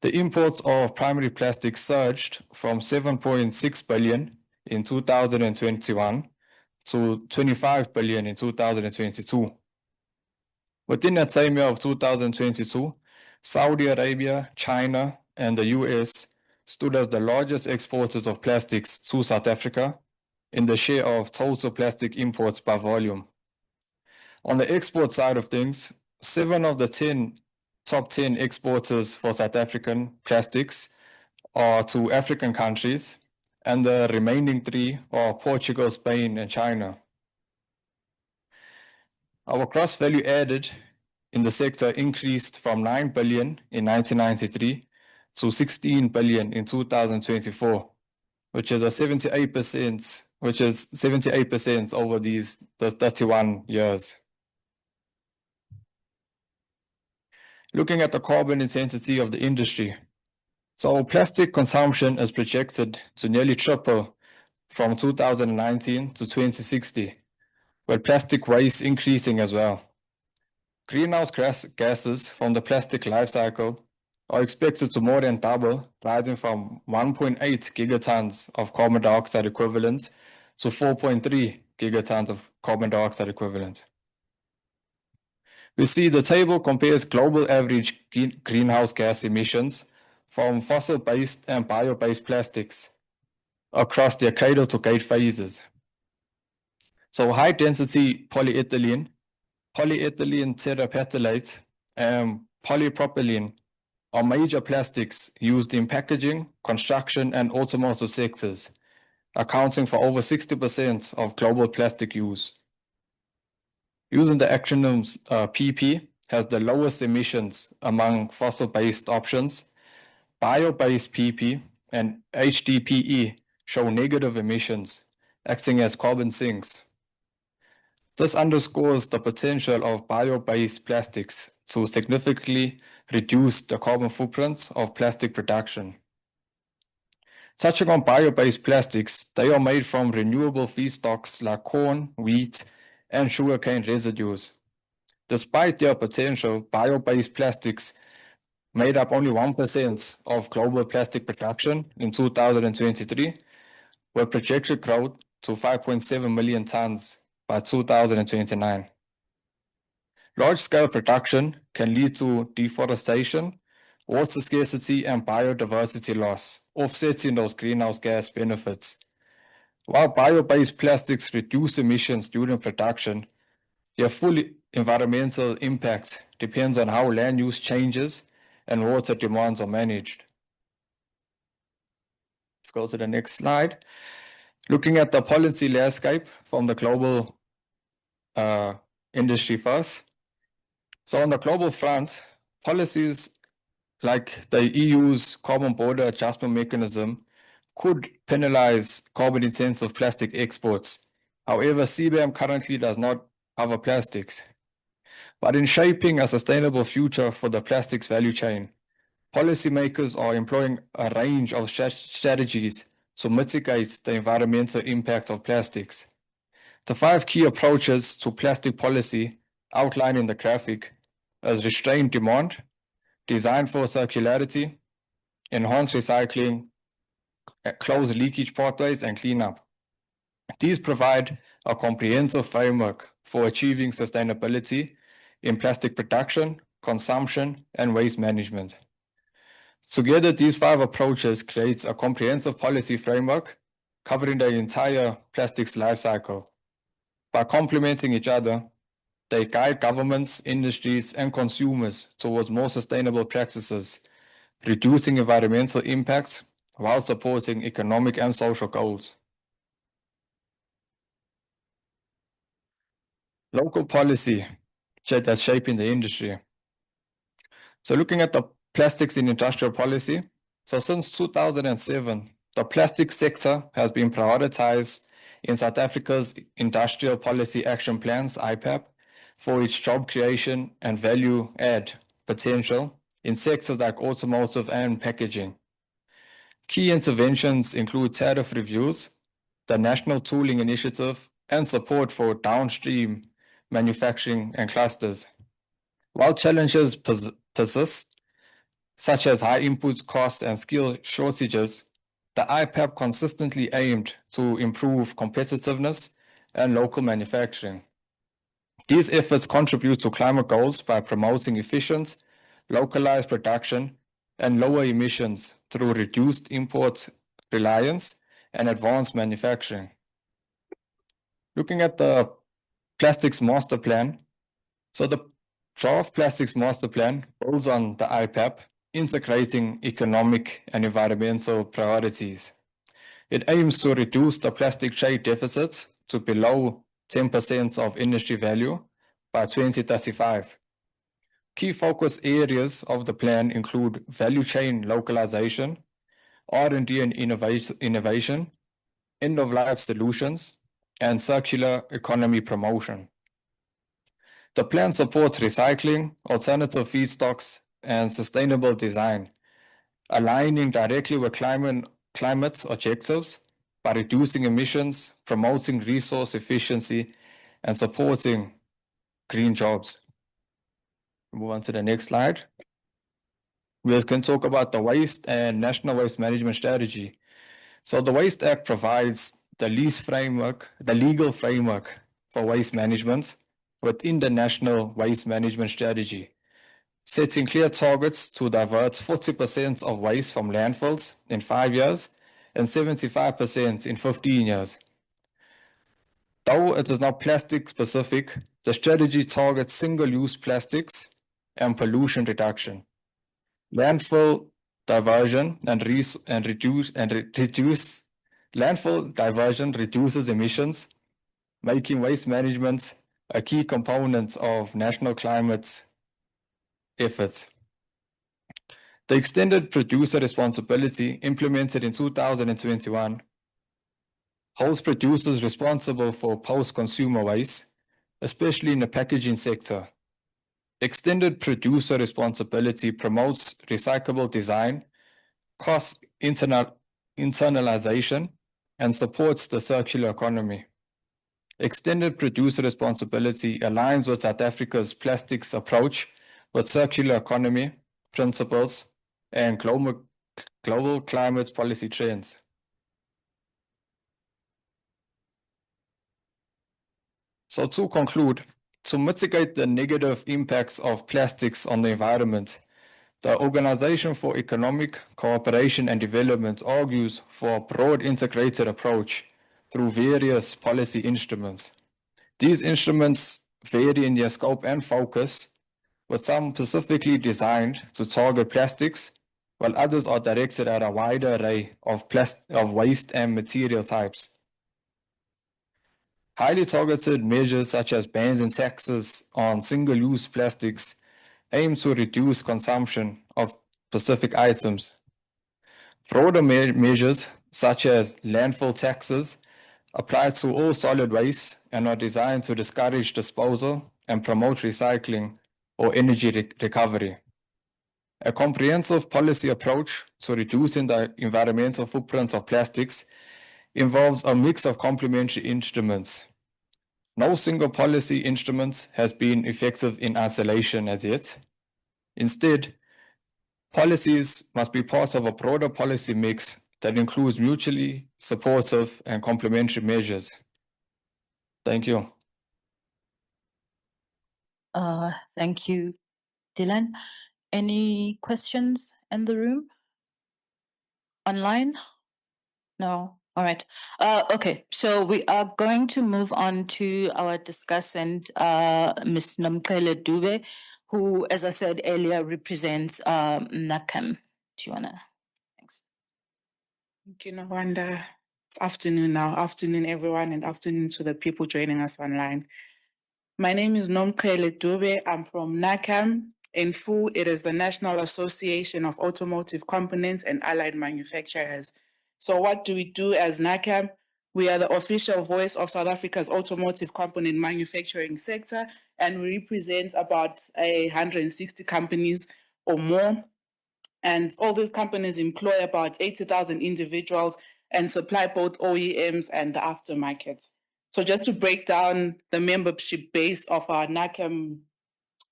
The imports of primary plastics surged from 7.6 billion in 2021 to 25 billion in 2022. Within that same year of 2022, Saudi Arabia, China, and the US stood as the largest exporters of plastics to South Africa in the share of total plastic imports by volume. On the export side of things, 7 of the top 10 exporters for South African plastics are to African countries, and the remaining 3 are Portugal, Spain, and China. Our gross value added in the sector increased from 9 billion in 1993 to 16 billion in 2024, which is 78% over the 31 years. Looking at the carbon intensity of the industry. So plastic consumption is projected to nearly triple from 2019 to 2060, with plastic waste increasing as well. Greenhouse gases from the plastic life cycle are expected to more than double, rising from 1.8 gigatons of carbon dioxide equivalent to 4.3 gigatons of carbon dioxide equivalent. We see the table compares global average greenhouse gas emissions from fossil-based and bio-based plastics across their cradle-to-gate phases. So high-density polyethylene, polyethylene terephthalate, and polypropylene are major plastics used in packaging, construction, and automotive sectors, accounting for over 60% of global plastic use. Using the acronyms PP has the lowest emissions among fossil-based options. Bio-based PP and HDPE show negative emissions, acting as carbon sinks. This underscores the potential of bio-based plastics to significantly reduce the carbon footprint of plastic production. Touching on bio-based plastics, they are made from renewable feedstocks like corn, wheat, and sugarcane residues. Despite their potential, bio-based plastics made up only 1% of global plastic production in 2023, with projected growth to 5.7 million tons by 2029. Large-scale production can lead to deforestation, water scarcity, and biodiversity loss, offsetting those greenhouse gas benefits. While bio-based plastics reduce emissions during production, their full environmental impact depends on how land use changes and water demands are managed. Go to the next slide. Looking at the policy landscape from the global industry first. So on the global front, policies like the EU's Carbon Border Adjustment Mechanism could penalize carbon-intensive plastic exports. However, CBAM currently does not cover plastics. But in shaping a sustainable future for the plastics value chain, policymakers are employing a range of strategies to mitigate the environmental impact of plastics. The 5 key approaches to plastic policy outlined in the graphic is restrained demand, design for circularity, enhance recycling, close leakage pathways, and cleanup. These provide a comprehensive framework for achieving sustainability in plastic production, consumption, and waste management. Together, these 5 approaches create a comprehensive policy framework covering the entire plastics life cycle. By complementing each other, they guide governments, industries, and consumers towards more sustainable practices, reducing environmental impacts while supporting economic and social goals. Local policy that's shaping the industry. So looking at the plastics in industrial policy, so since 2007, the plastic sector has been prioritized in South Africa's Industrial Policy Action Plans, IPAP, for its job creation and value add potential in sectors like automotive and packaging. Key interventions include tariff reviews, the National Tooling Initiative, and support for downstream manufacturing and clusters. While challenges persist, such as high input costs and skill shortages, the IPAP consistently aimed to improve competitiveness and local manufacturing. These efforts contribute to climate goals by promoting efficient, localized production and lower emissions through reduced import reliance and advanced manufacturing. Looking at the Plastics Master Plan, so the Draft Plastics Master Plan builds on the IPAP, integrating economic and environmental priorities. It aims to reduce the plastic trade deficits to below 10% of industry value by 2035. Key focus areas of the plan include value chain localization, R&D and innovation, end-of-life solutions, and circular economy promotion. The plan supports recycling, alternative feedstocks, and sustainable design, aligning directly with climate objectives by reducing emissions, promoting resource efficiency, and supporting green jobs. Move on to the next slide. We can talk about the Waste and National Waste Management Strategy. So the Waste Act provides the legal framework for waste management within the National Waste Management Strategy, setting clear targets to divert 40% of waste from landfills in 5 years and 75% in 15 years. Though it is not plastic specific, the strategy targets single-use plastics and pollution reduction. Landfill diversion landfill diversion reduces emissions, making waste management a key component of national climate efforts. The extended producer responsibility implemented in 2021 holds producers responsible for post-consumer waste, especially in the packaging sector. Extended producer responsibility promotes recyclable design, cost internalization, and supports the circular economy. Extended producer responsibility aligns with South Africa's plastics approach with circular economy principles and global climate policy trends. So to conclude, to mitigate the negative impacts of plastics on the environment, the Organization for Economic Cooperation and Development argues for a broad integrated approach through various policy instruments. These instruments vary in their scope and focus, with some specifically designed to target plastics, while others are directed at a wider array of waste and material types. Highly targeted measures such as bans and taxes on single-use plastics aim to reduce consumption of specific items. Broader measures such as landfill taxes apply to all solid waste and are designed to discourage disposal and promote recycling or energy recovery. A comprehensive policy approach to reducing the environmental footprint of plastics involves a mix of complementary instruments. No single policy instrument has been effective in isolation as yet. Instead, policies must be part of a broader policy mix that includes mutually supportive and complementary measures. Thank you. Thank you, Dylan. Any questions in the room? Online? No. All right. Okay. So we are going to move on to our discussant, Ms. Nomkele Dube, who, as I said earlier, represents NACAM. Do you wanna? Thanks. Thank you, Nawanda. It's afternoon now. Afternoon, everyone, and afternoon to the people joining us online. My name is Nomkele Dube. I'm from NACAM. In full, it is the National Association of Automotive Components and Allied Manufacturers. So what do we do as NACAM? We are the official voice of South Africa's automotive component manufacturing sector, and we represent about 160 companies or more. And all these companies employ about 80,000 individuals and supply both OEMs and the aftermarket. So just to break down the membership base of our NACAM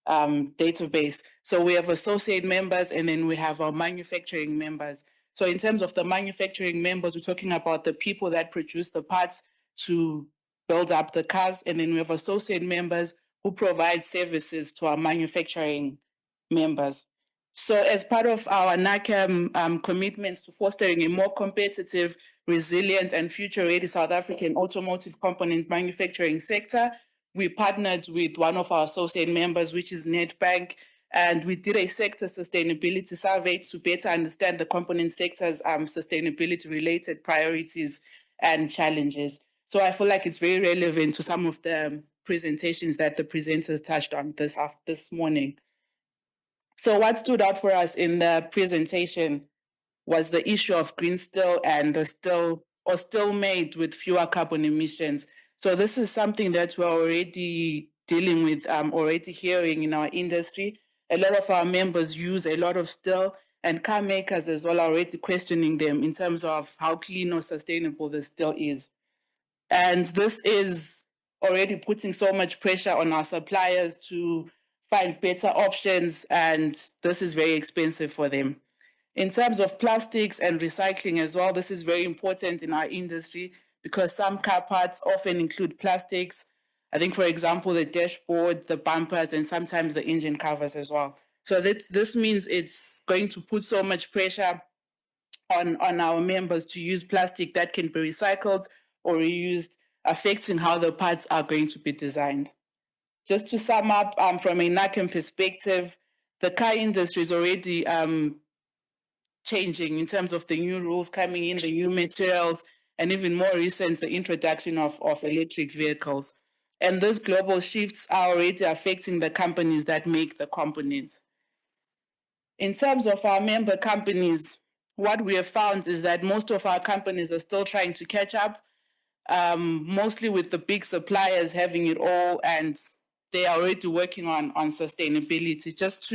database. So we have associate members and then we have our manufacturing members. So in terms of the manufacturing members, we're talking about the people that produce the parts to build up the cars. And then we have associate members who provide services to our manufacturing members. So as part of our NACAM commitments to fostering a more competitive, resilient and future-ready South African automotive component manufacturing sector, we partnered with one of our associate members, which is Nedbank, and we did a sector sustainability survey to better understand the component sector's sustainability-related priorities and challenges. So I feel like it's very relevant to some of the presentations that the presenters touched on this morning. So what stood out for us in the presentation was the issue of green steel and the steel made with fewer carbon emissions. So this is something that we're already dealing with, already hearing in our industry. A lot of our members use a lot of steel, and car makers as well are already questioning them in terms of how clean or sustainable the steel is. And this is already putting so much pressure on our suppliers to find better options, and this is very expensive for them. In terms of plastics and recycling as well, this is very important in our industry because some car parts often include plastics. I think, for example, the dashboard, the bumpers, and sometimes the engine covers as well. So this means it's going to put so much pressure on our members to use plastic that can be recycled or reused, affecting how the parts are going to be designed. Just to sum up, from a NACAM perspective, the car industry is already changing in terms of the new rules coming in, the new materials, and even more recent, the introduction of electric vehicles. And those global shifts are already affecting the companies that make the components. In terms of our member companies, what we have found is that most of our companies are still trying to catch up, mostly with the big suppliers having it all, and they are already working on sustainability. Just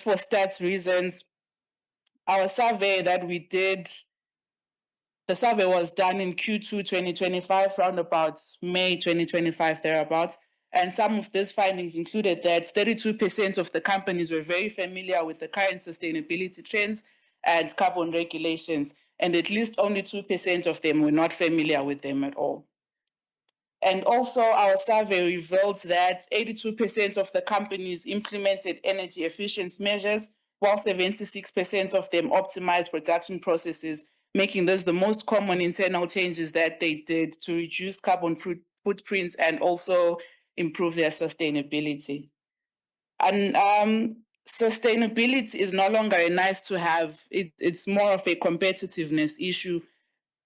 for stats reasons, our survey that we did, the survey was done in Q2 2025, around about May 2025, thereabouts. And some of these findings included that 32% of the companies were very familiar with the current sustainability trends and carbon regulations, and at least only 2% of them were not familiar with them at all. And also, our survey revealed that 82% of the companies implemented energy efficiency measures, while 76% of them optimized production processes, making this the most common internal changes that they did to reduce carbon footprints and also improve their sustainability. And sustainability is no longer a nice to have, it's more of a competitiveness issue.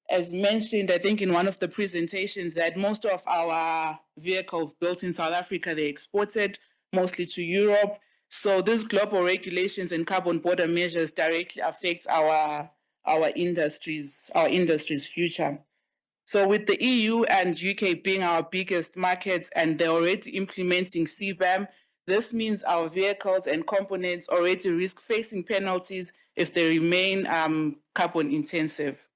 As mentioned, I think in one of the presentations, that most of our vehicles built in South Africa, they're exported mostly to Europe. So these global regulations and carbon border measures directly affect our industry's future. So with the EU and UK being our biggest markets and they're already implementing CBAM, this means our vehicles and components already risk facing penalties if they remain carbon intensive.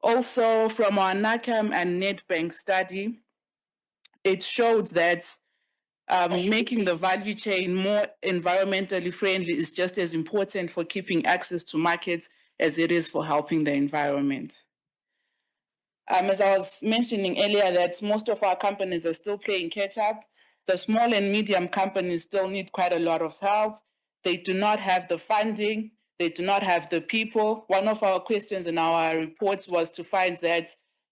Also, from our NACAM and Nedbank study, it showed that making the value chain more environmentally friendly is just as important for keeping access to markets as it is for helping the environment. As I was mentioning earlier, that most of our companies are still playing catch up. The small and medium companies still need quite a lot of help. They do not have the funding. They do not have the people. One of our questions in our reports was to find that,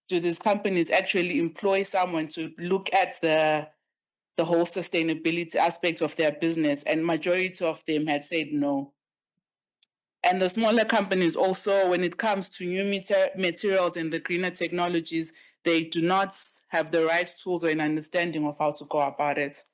do these companies actually employ someone to look at the whole sustainability aspect of their business? And majority of them had said no. And the smaller companies also, when it comes to new materials and the greener technologies, they do not have the right tools or an understanding of how to go about it.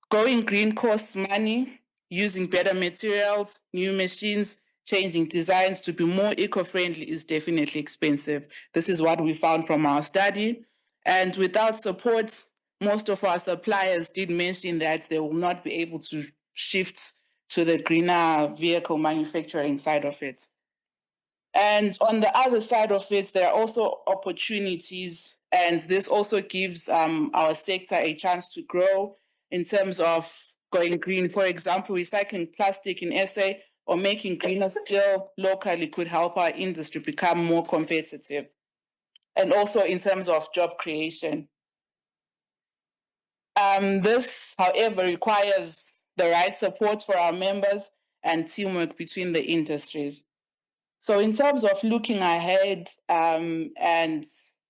Going green costs money. Using better materials, new machines, changing designs to be more eco-friendly is definitely expensive. This is what we found from our study. And without support, most of our suppliers did mention that they will not be able to shift to the greener vehicle manufacturing side of it. And on the other side of it, there are also opportunities, and this also gives our sector a chance to grow in terms of going green. For example, recycling plastic in SA or making greener steel locally could help our industry become more competitive. And also in terms of job creation. This, however, requires the right support for our members, and teamwork between the industries. So in terms of looking ahead and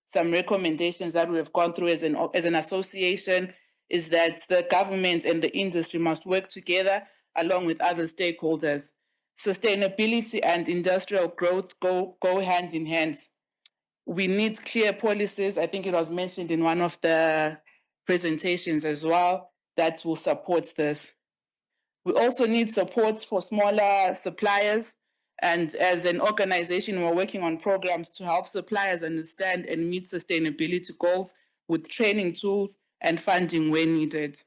some recommendations that we have gone through as an association is that the government and the industry must work together along with other stakeholders. Sustainability and industrial growth go hand in hand. We need clear policies. I think it was mentioned in one of the presentations as well that will support this. We also need support for smaller suppliers. And as an organization, we're working on programs to help suppliers understand and meet sustainability goals with training tools and funding where needed.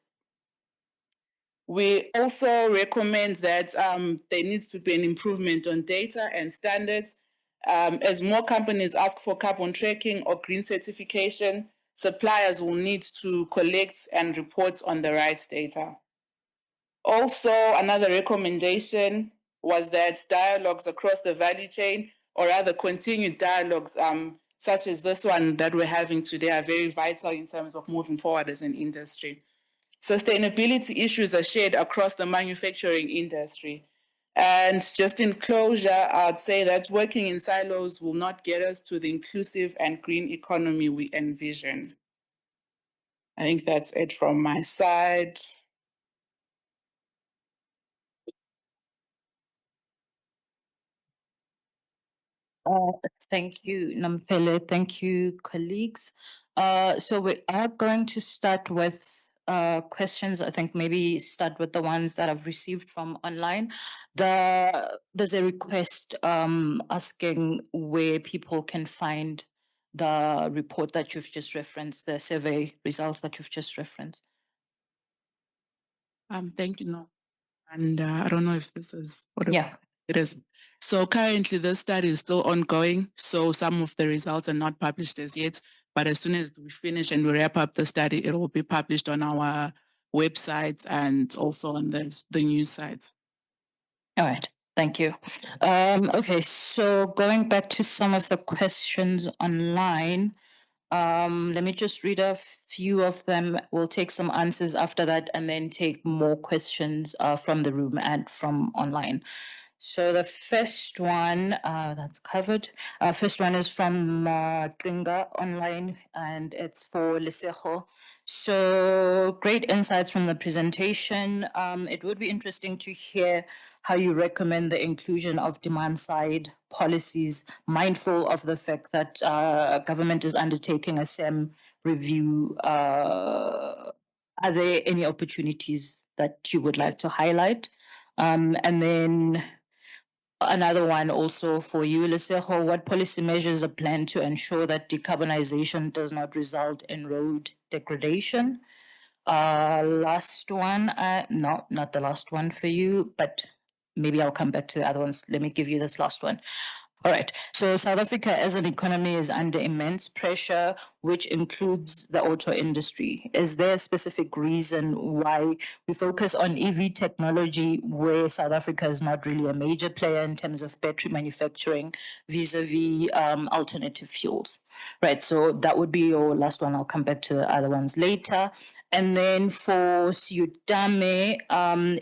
We also recommend that there needs to be an improvement on data and standards. As more companies ask for carbon tracking or green certification, suppliers will need to collect and report on the right data. Also, another recommendation was that dialogues across the value chain, or rather continued dialogues such as this one that we're having today, are very vital in terms of moving forward as an industry. Sustainability issues are shared across the manufacturing industry. And just in closure, I'd say that working in silos will not get us to the inclusive and green economy we envision. I think that's it from my side. Thank you, Namphele. Thank you, colleagues. So we are going to start with questions. I think maybe start with the ones that I've received from online. There's a request asking where people can find the report that you've just referenced, the survey results that you've just referenced. Thank you, no. And I don't know if this is what Yeah. it is. So currently the study is still ongoing. So some of the results are not published as yet, but as soon as we finish and we wrap up the study, it will be published on our website and also on the news sites. All right. Thank you. Okay, so going back to some of the questions online, let me just read a few of them. We'll take some answers after that and then take more questions from the room and from online. So the first one that's covered. First one is from Kringa online, and it's for Lisejo. So great insights from the presentation. It would be interesting to hear how you recommend the inclusion of demand side policies, mindful of the fact that government is undertaking a SEM review. Are there any opportunities that you would like to highlight? And then another one also for you, Lisejo, what policy measures are planned to ensure that decarbonization does not result in road degradation? Last one, no, not the last one for you, but maybe I'll come back to the other ones. Let me give you this last one. All right. So South Africa as an economy is under immense pressure, which includes the auto industry. Is there a specific reason why we focus on EV technology where South Africa is not really a major player in terms of battery manufacturing vis-a-vis alternative fuels? Right. So that would be your last one. I'll come back to the other ones later. And then for Siutame,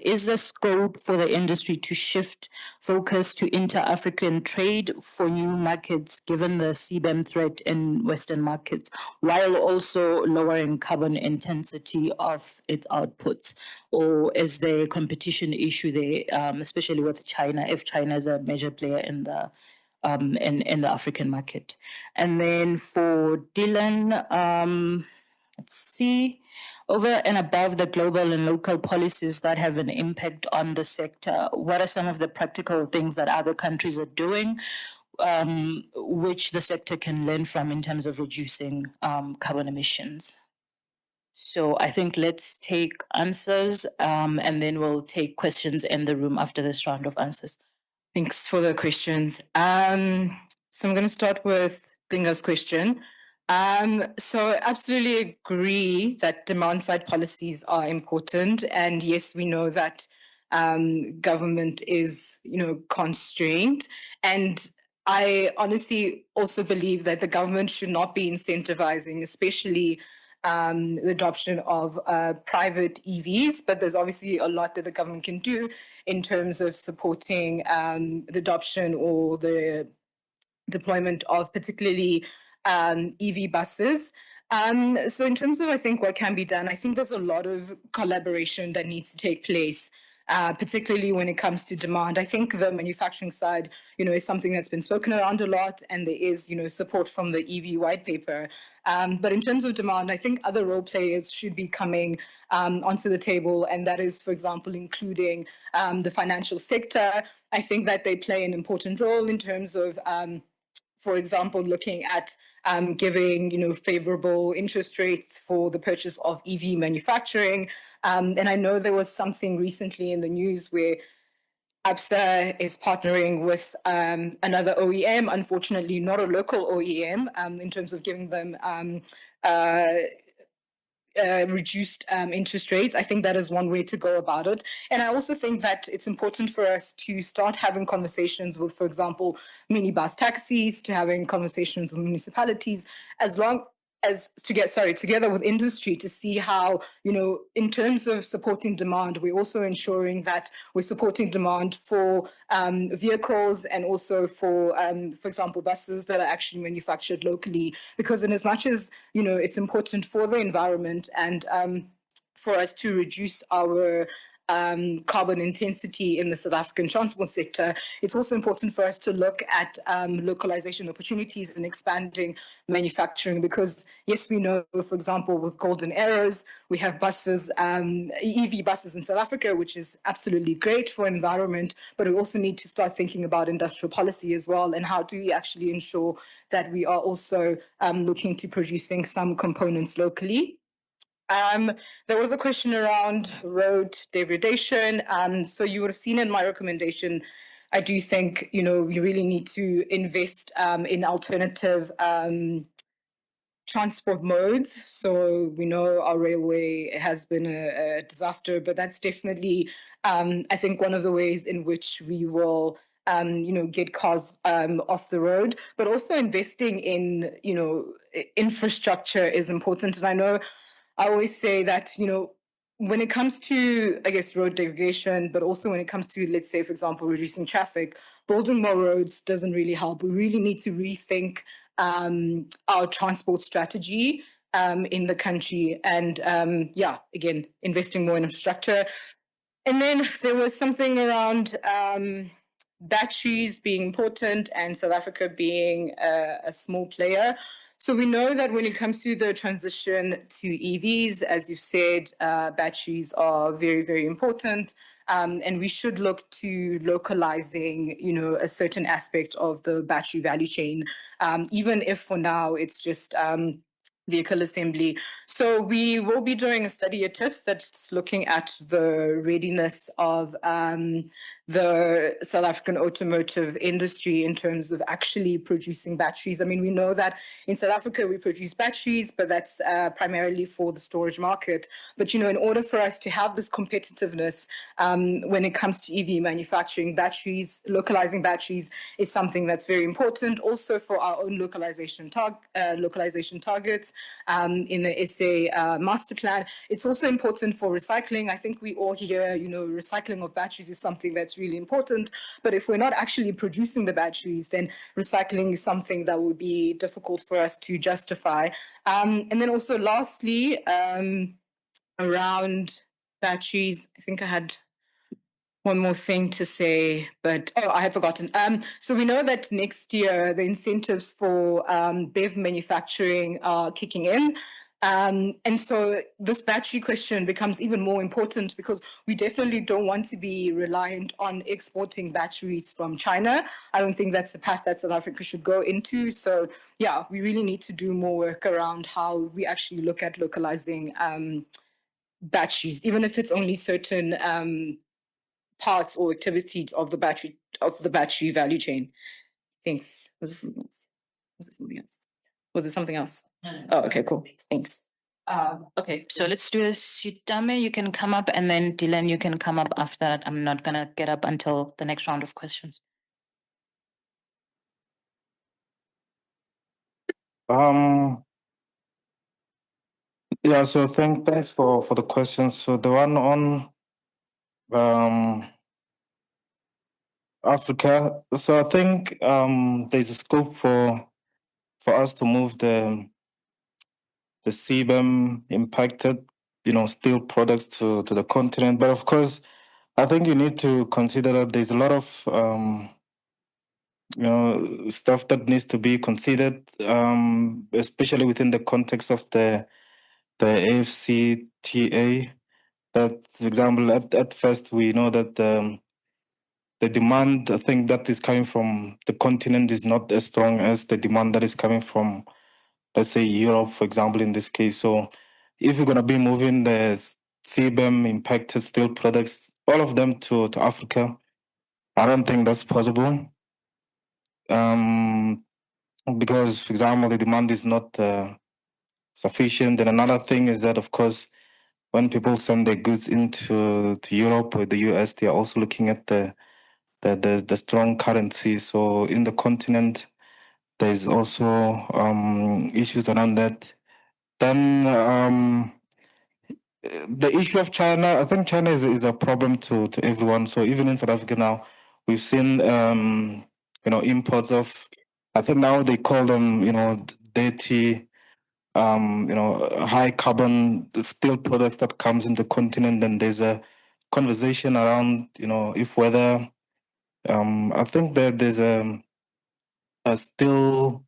is the scope for the industry to shift focus to inter-African trade for new markets, given the CBAM threat in Western markets, while also lowering carbon intensity of its outputs? Or is there a competition issue there, especially with China, if China is a major player in the African market? And then for Dylan, let's see, over and above the global and local policies that have an impact on the sector, what are some of the practical things that other countries are doing, which the sector can learn from in terms of reducing carbon emissions? So I think let's take answers and then we'll take questions in the room after this round of answers. Thanks for the questions. So I'm going to start with Glinga's question. So absolutely agree that demand side policies are important. And yes, we know that government is, constrained. And I honestly also believe that the government should not be incentivizing, especially the adoption of private EVs, but there's obviously a lot that the government can do in terms of supporting the adoption or the deployment of particularly EV buses. So in terms of, I think, what can be done, I think there's a lot of collaboration that needs to take place, particularly when it comes to demand. I think the manufacturing side, is something that's been spoken around a lot, and there is, support from the EV white paper. But in terms of demand, I think other role players should be coming onto the table, and that is, for example, including the financial sector. I think that they play an important role in terms of for example, looking at giving, favorable interest rates for the purchase of EV manufacturing. And I know there was something recently in the news where ABSA is partnering with another OEM, unfortunately not a local OEM, in terms of giving them reduced interest rates. I think that is one way to go about it. And I also think that it's important for us to start having conversations with, for example, minibus taxis, to having conversations with municipalities, as long as together with industry, to see how, in terms of supporting demand, we're also ensuring that we're supporting demand for vehicles and also for example, buses that are actually manufactured locally. Because in as much as, it's important for the environment and for us to reduce our carbon intensity in the South African transport sector, it's also important for us to look at localization opportunities and expanding manufacturing, because yes, we know, for example, with Golden Arrows, we have buses, EV buses in South Africa, which is absolutely great for environment, but we also need to start thinking about industrial policy as well, and how do we actually ensure that we are also looking to producing some components locally. There was a question around road degradation. So you would have seen in my recommendation, I do think, we really need to invest in alternative transport modes. So we know our railway has been a disaster, but that's definitely, I think, one of the ways in which we will get cars off the road, but also investing in, infrastructure is important. And I know I always say that, when it comes to, I guess, road degradation, but also when it comes to, let's say, for example, reducing traffic, building more roads doesn't really help. We really need to rethink our transport strategy in the country. And again, investing more in infrastructure. And then there was something around batteries being important and South Africa being a small player. So we know that when it comes to the transition to EVs, as you've said, batteries are very, very important. And we should look to localizing, a certain aspect of the battery value chain, even if for now it's just vehicle assembly. So we will be doing a study at TIPS that's looking at the readiness of the South African automotive industry in terms of actually producing batteries. I mean, we know that in South Africa we produce batteries, but that's primarily for the storage market. But, in order for us to have this competitiveness when it comes to EV manufacturing, localizing batteries is something that's very important. Also for our own localization targets in the SA master plan. It's also important for recycling. I think we all hear, recycling of batteries is something that's really important. But if we're not actually producing the batteries, then recycling is something that would be difficult for us to justify. And then also lastly, around batteries, I think I had one more thing to say, but I had forgotten. So we know that next year the incentives for BEV manufacturing are kicking in. And so this battery question becomes even more important, because we definitely don't want to be reliant on exporting batteries from China. I don't think that's the path that South Africa should go into. So yeah, we really need to do more work around how we actually look at localizing batteries, even if it's only certain parts or activities of the battery value chain. Thanks. Was it something else? Was it something else? No. Oh, okay, cool. Thanks. Okay, so let's do this. Shitame, you can come up, and then Dylan, you can come up after that. I'm not gonna get up until the next round of questions. Yeah, so thanks for the question. So the one on Africa. So I think there's a scope for us to move the CBAM impacted, steel products to the continent. But of course, I think you need to consider that there's a lot of stuff that needs to be considered, especially within the context of the AFCTA. That, for example, at first we know that the demand, I think, that is coming from the continent is not as strong as the demand that is coming from, let's say, Europe, for example, in this case. So if we're going to be moving the CBAM impacted steel products, all of them to Africa, I don't think that's possible. Because, for example, the demand is not sufficient. And another thing is that, of course, when people send their goods into Europe or the US, they are also looking at the strong currency. So in the continent, there's also issues around that. Then the issue of China, I think China is a problem to everyone. So even in South Africa now, we've seen imports of, I think now they call them dirty, high carbon steel products that comes in the continent. And there's a conversation around if whether I think that there's a still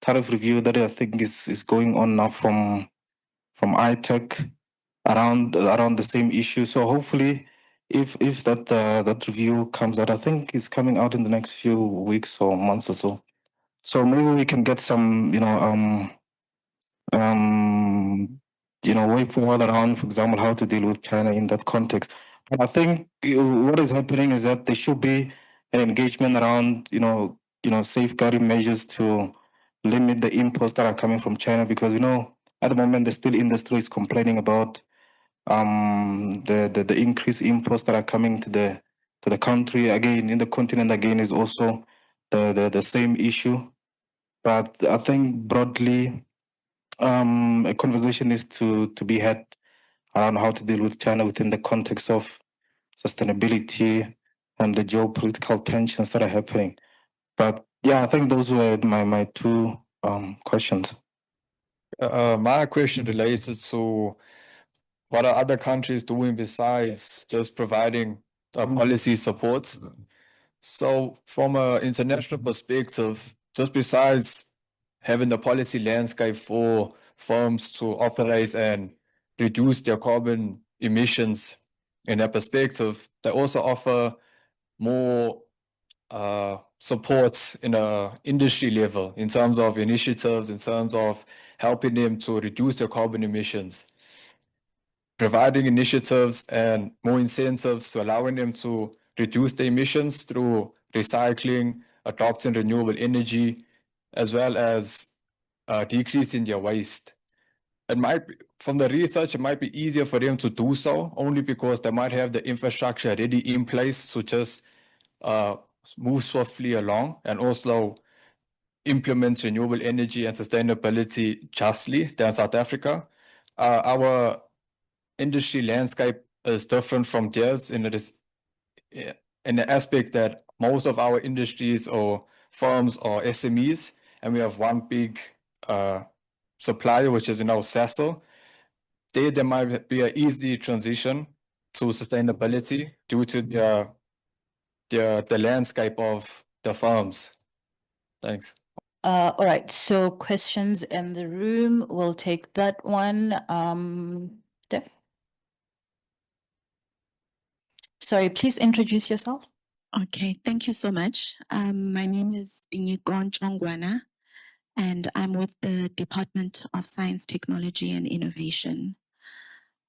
tariff review that I think is going on now from ITEC around the same issue. So hopefully, if that review comes out, I think it's coming out in the next few weeks or months or so. So maybe we can get some way forward around, for example, how to deal with China in that context. But I think what is happening is that there should be an engagement around safeguarding measures to limit the imports that are coming from China, because at the moment the steel industry is complaining about the increased imports that are coming to the country. Again, in the continent, again, is also the same issue. But I think broadly, a conversation is to be had around how to deal with China within the context of sustainability and the geopolitical tensions that are happening. But yeah, I think those were my two questions. My question relates to what are other countries doing besides just providing policy support? So from an international perspective, just besides having the policy landscape for firms to operate and reduce their carbon emissions in their perspective, they also offer more support in a industry level in terms of initiatives, in terms of helping them to reduce their carbon emissions, providing initiatives and more incentives to allowing them to reduce the emissions through recycling, adopting renewable energy, as well as decreasing their waste. It might be, from the research, it might be easier for them to do so only because they might have the infrastructure already in place to just move swiftly along and also implement renewable energy and sustainability justly than South Africa. Our industry landscape is different from theirs in the aspect that most of our industries or firms are SMEs, and we have one big supplier, which is Sasol. There might be an easy transition to sustainability due to the landscape of the firms. Thanks. All right, so questions in the room. We'll take that one. Steph? Sorry, please introduce yourself. Okay, thank you so much. My name is Bingigon Chongwana, and I'm with the Department of Science, Technology, and Innovation.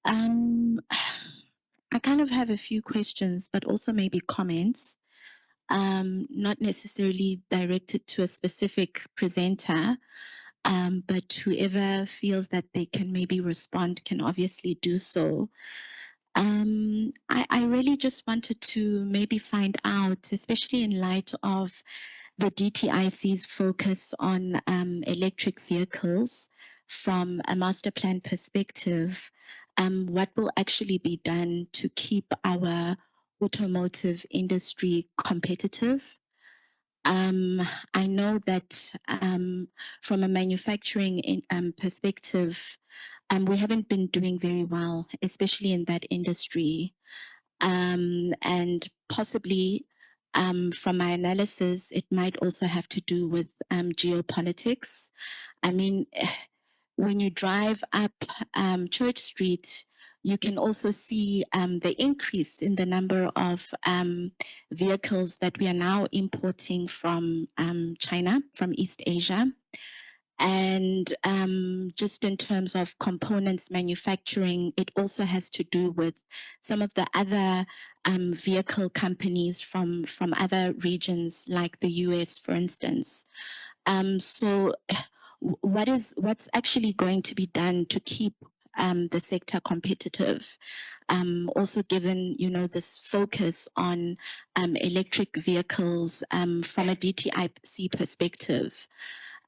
I kind of have a few questions, but also maybe comments, not necessarily directed to a specific presenter, but whoever feels that they can maybe respond can obviously do so. I really just wanted to maybe find out, especially in light of the DTIC's focus on electric vehicles, from a master plan perspective, what will actually be done to keep our automotive industry competitive? I know that from a manufacturing perspective, we haven't been doing very well, especially in that industry. And possibly from my analysis, it might also have to do with geopolitics. I mean, when you drive up Church Street, you can also see the increase in the number of vehicles that we are now importing from China, from East Asia. And just in terms of components manufacturing, it also has to do with some of the other vehicle companies from other regions, like the US, for instance. So what's actually going to be done to keep the sector competitive? Also given, this focus on electric vehicles from a DTIC perspective.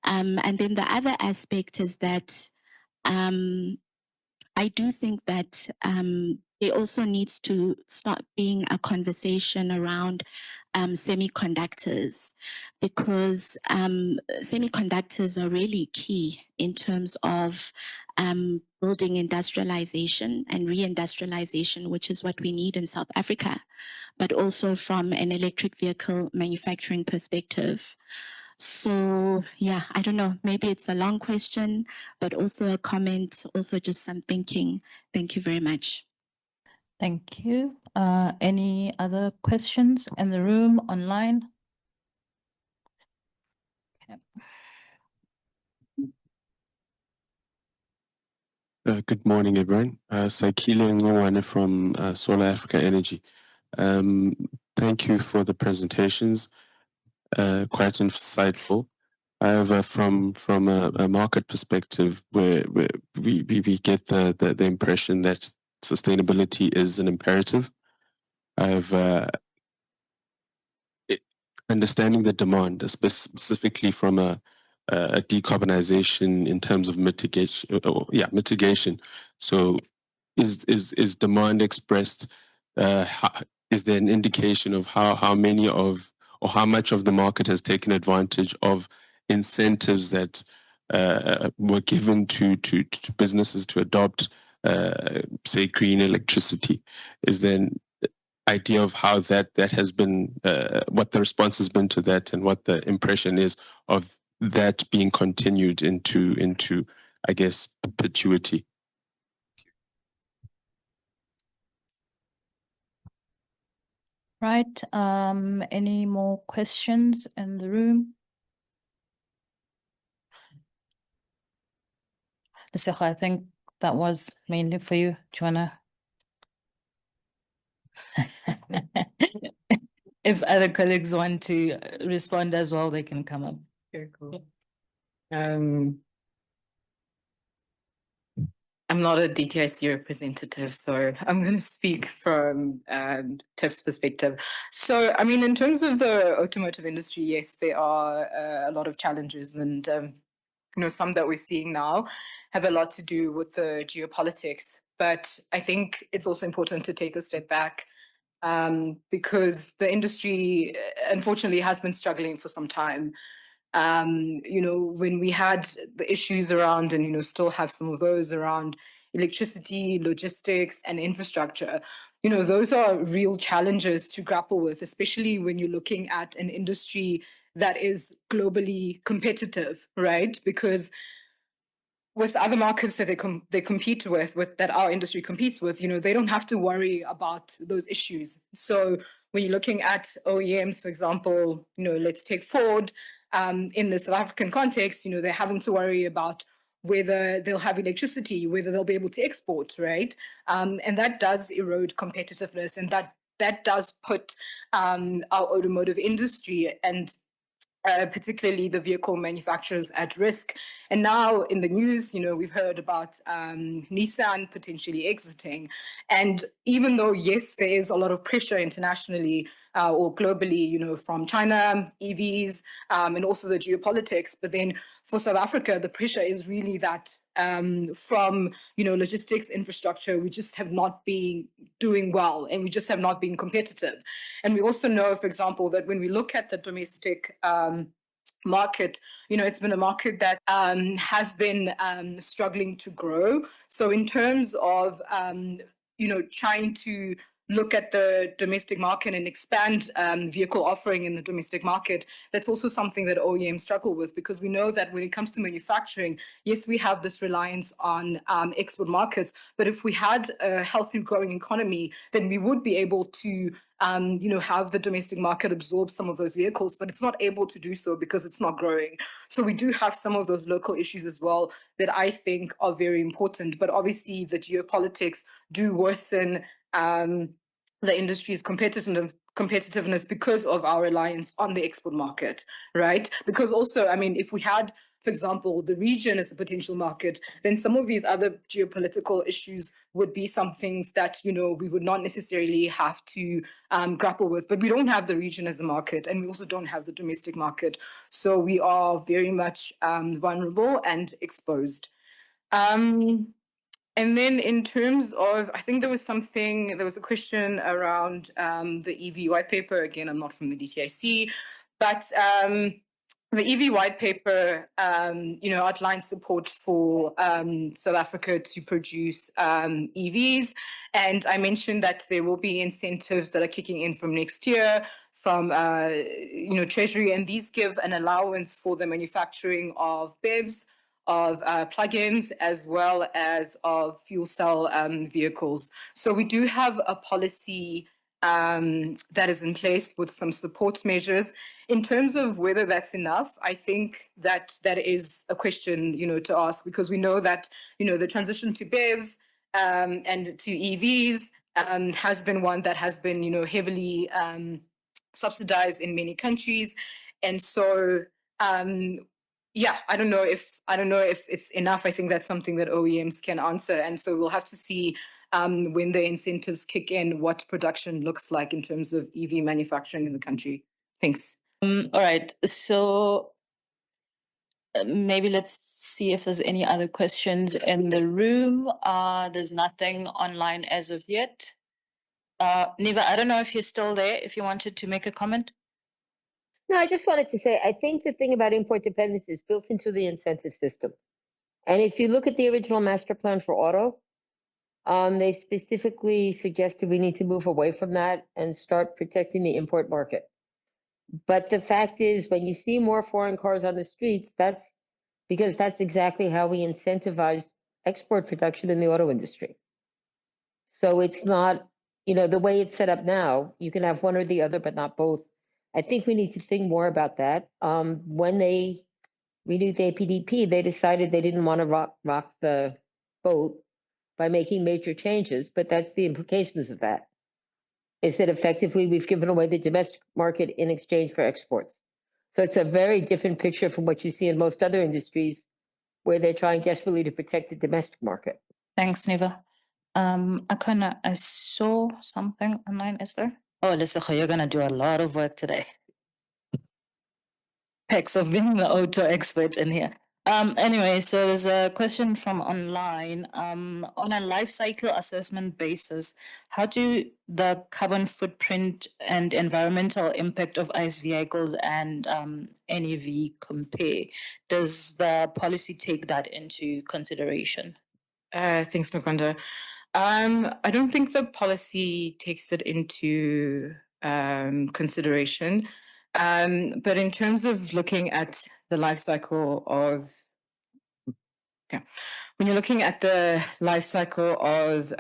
And then the other aspect is that I do think that there also needs to start being a conversation around semiconductors, because semiconductors are really key in terms of building industrialization and reindustrialization, which is what we need in South Africa, but also from an electric vehicle manufacturing perspective. So yeah, I don't know, maybe it's a long question, but also a comment, also just some thinking. Thank you very much. Thank you. Any other questions in the room, online? Good morning, everyone. Sakile Ngwane from Solar Africa Energy. Thank you for the presentations, quite insightful. However, from a market perspective, where we get the impression that sustainability is an imperative. Understanding the demand, specifically from a decarbonization in terms of mitigation. Mitigation. So, is demand expressed? Is there an indication of how many of or how much of the market has taken advantage of incentives that were given to businesses to adopt, say, green electricity? Is there an idea of how that has been, what the response has been to that, and what the impression is of that being continued into I guess, perpetuity? Right. Any more questions in the room? Lesego, I think that was mainly for you. Do you wanna? If other colleagues want to respond as well, they can come up. Very cool. I'm not a DTIC representative, so I'm going to speak from TIP's perspective. So, I mean, in terms of the automotive industry, yes, there are a lot of challenges, and some that we're seeing now have a lot to do with the geopolitics. But I think it's also important to take a step back because the industry, unfortunately, has been struggling for some time. When we had the issues around, and still have some of those around electricity, logistics, and infrastructure, those are real challenges to grapple with, especially when you're looking at an industry that is globally competitive, right? Because with other markets that they compete with that our industry competes with, they don't have to worry about those issues. So when you're looking at OEMs, for example, let's take Ford. In the South African context, they're having to worry about whether they'll have electricity, whether they'll be able to export, right? And that does erode competitiveness, and that does put our automotive industry and particularly the vehicle manufacturers at risk. And now in the news, we've heard about Nissan potentially exiting. And even though, yes, there is a lot of pressure internationally or globally, from China, EVs, and also the geopolitics. But then for South Africa, the pressure is really that from, logistics infrastructure, we just have not been doing well, and we just have not been competitive. And we also know, for example, that when we look at the domestic market, it's been a market that has been struggling to grow. So in terms of, trying to look at the domestic market and expand vehicle offering in the domestic market, that's also something that OEMs struggle with, because we know that when it comes to manufacturing, yes, we have this reliance on export markets, but if we had a healthy growing economy, then we would be able to have the domestic market absorb some of those vehicles, but it's not able to do so because it's not growing. So we do have some of those local issues as well that I think are very important. But obviously the geopolitics do worsen the industry's competitiveness because of our reliance on the export market, right? Because also, if we had, for example, the region as a potential market, then some of these other geopolitical issues would be some things that, we would not necessarily have to grapple with. But we don't have the region as a market, and we also don't have the domestic market. So we are very much vulnerable and exposed. And then in terms of, I think there was a question around the EV white paper. Again, I'm not from the DTIC, but the EV white paper, outlines support for South Africa to produce EVs. And I mentioned that there will be incentives that are kicking in from next year from, Treasury, and these give an allowance for the manufacturing of BEVs, of plugins, as well as of fuel cell vehicles. So we do have a policy that is in place with some support measures. In terms of whether that's enough, I think that is a question, to ask, because we know that, the transition to BEVs and to EVs has been one that has been, heavily subsidized in many countries. And so, I don't know if it's enough. I think that's something that OEMs can answer. And so we'll have to see when the incentives kick in, what production looks like in terms of EV manufacturing in the country. Thanks. All right. So maybe let's see if there's any other questions in the room. There's nothing online as of yet. Niva, I don't know if you're still there, if you wanted to make a comment. No, I just wanted to say, I think the thing about import dependence is built into the incentive system. And if you look at the original master plan for auto, they specifically suggested we need to move away from that and start protecting the import market. But the fact is, when you see more foreign cars on the streets, that's because that's exactly how we incentivize export production in the auto industry. So it's not, the way it's set up now, you can have one or the other, but not both. I think we need to think more about that. When they renewed the APDP, they decided they didn't want to rock the boat by making major changes, but that's the implications of that. Is that effectively we've given away the domestic market in exchange for exports. So it's a very different picture from what you see in most other industries where they're trying desperately to protect the domestic market. Thanks, Niva. Akona, I saw something online, is there? Oh, Lesego, you're going to do a lot of work today. Pecs of being the auto expert in here. Anyway, so there's a question from online. On a life cycle assessment basis, how do the carbon footprint and environmental impact of ICE vehicles and NEV compare? Does the policy take that into consideration? Thanks, Noganda. I don't think the policy takes it into consideration. But in terms of looking at the life cycle of, when you're looking at the life cycle of,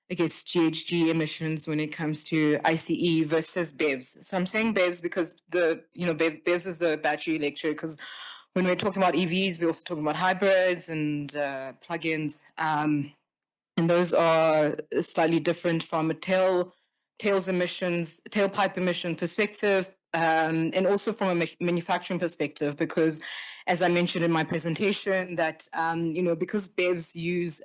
GHG emissions when it comes to ICE versus BEVs. So I'm saying BEVs because BEVs is the battery electric, because when we're talking about EVs, we're also talking about hybrids and plugins. And those are slightly different from a tailpipe emission perspective, and also from a manufacturing perspective, because as I mentioned in my presentation, that because BEVs use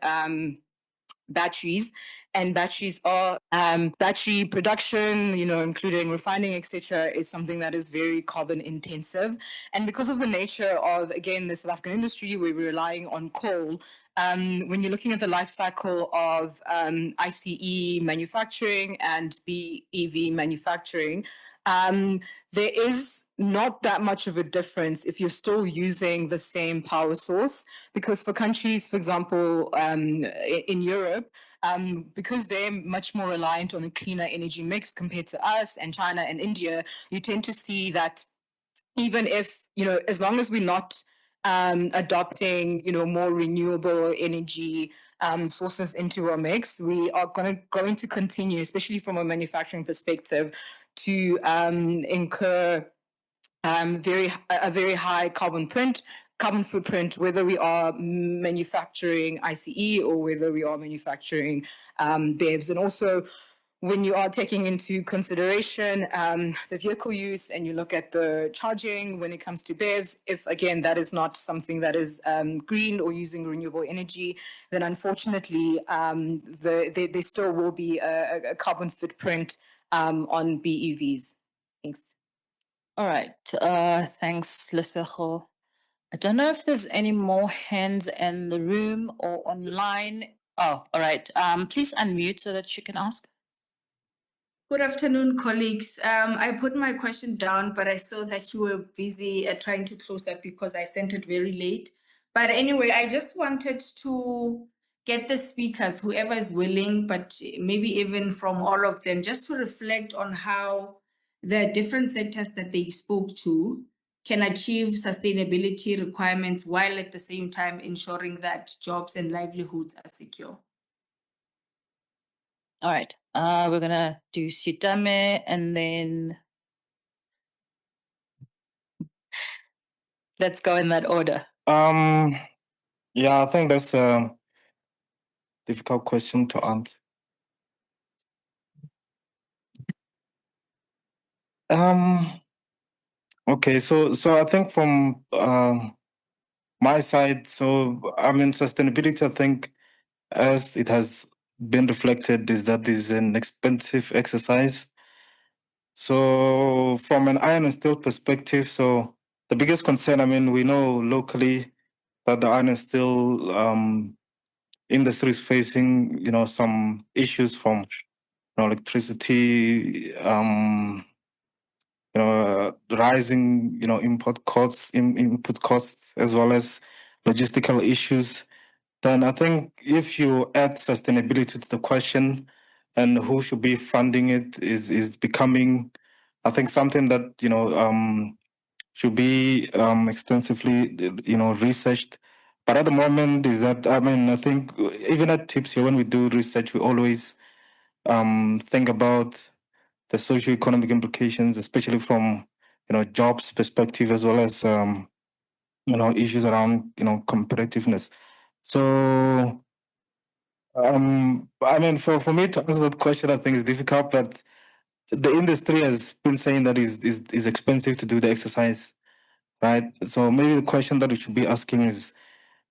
batteries, and batteries are battery production, including refining, etc., is something that is very carbon intensive. And because of the nature of, again, the South African industry, where we're relying on coal, when you're looking at the life cycle of ICE manufacturing and BEV manufacturing, there is not that much of a difference if you're still using the same power source, because for countries, for example, in Europe, because they're much more reliant on a cleaner energy mix compared to us and China and India, you tend to see that even if, as long as we're not adopting, more renewable energy sources into our mix, we are going to continue, especially from a manufacturing perspective, to incur a very high carbon footprint, whether we are manufacturing ICE or whether we are manufacturing BEVs. And also, when you are taking into consideration the vehicle use and you look at the charging when it comes to BEVs, if again that is not something that is green or using renewable energy, then unfortunately there still will be a carbon footprint on BEVs. Thanks. All right. Thanks, Lesego. I don't know if there's any more hands in the room or online. Oh, all right. Please unmute so that you can ask. Good afternoon, colleagues. I put my question down, but I saw that you were busy trying to close up because I sent it very late. But anyway, I just wanted to get the speakers, whoever is willing, but maybe even from all of them, just to reflect on how the different sectors that they spoke to can achieve sustainability requirements while at the same time ensuring that jobs and livelihoods are secure. All right. We're gonna do Sitame and then let's go in that order. Yeah, I think that's a difficult question to answer. Okay, so I think from my side, so I mean sustainability, I think as it has been reflected, is that is an expensive exercise. So from an iron and steel perspective, so the biggest concern, I mean, we know locally that the iron and steel industry is facing, some issues from electricity, rising, input costs, as well as logistical issues. Then I think if you add sustainability to the question and who should be funding it is becoming, I think, something that should be extensively researched. But at the moment is that, I mean, I think even at TIPS here, when we do research, we always think about the socio-economic implications, especially from jobs perspective, as well as issues around competitiveness. So I mean, for me to answer that question, I think is difficult, but the industry has been saying that is expensive to do the exercise, right? So maybe the question that we should be asking is,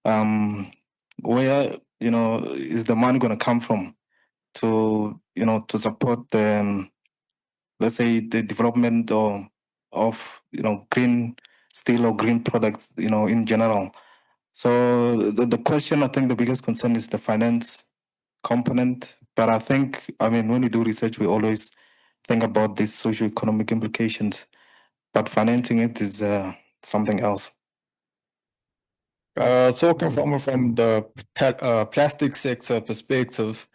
where is the money going to come from to to support the let's say the development of green steel or green products in general. So the question, I think the biggest concern is the finance component. But I think, I mean, when we do research, we always think about these socio-economic implications. But financing it is something else. Talking from the plastic sector perspective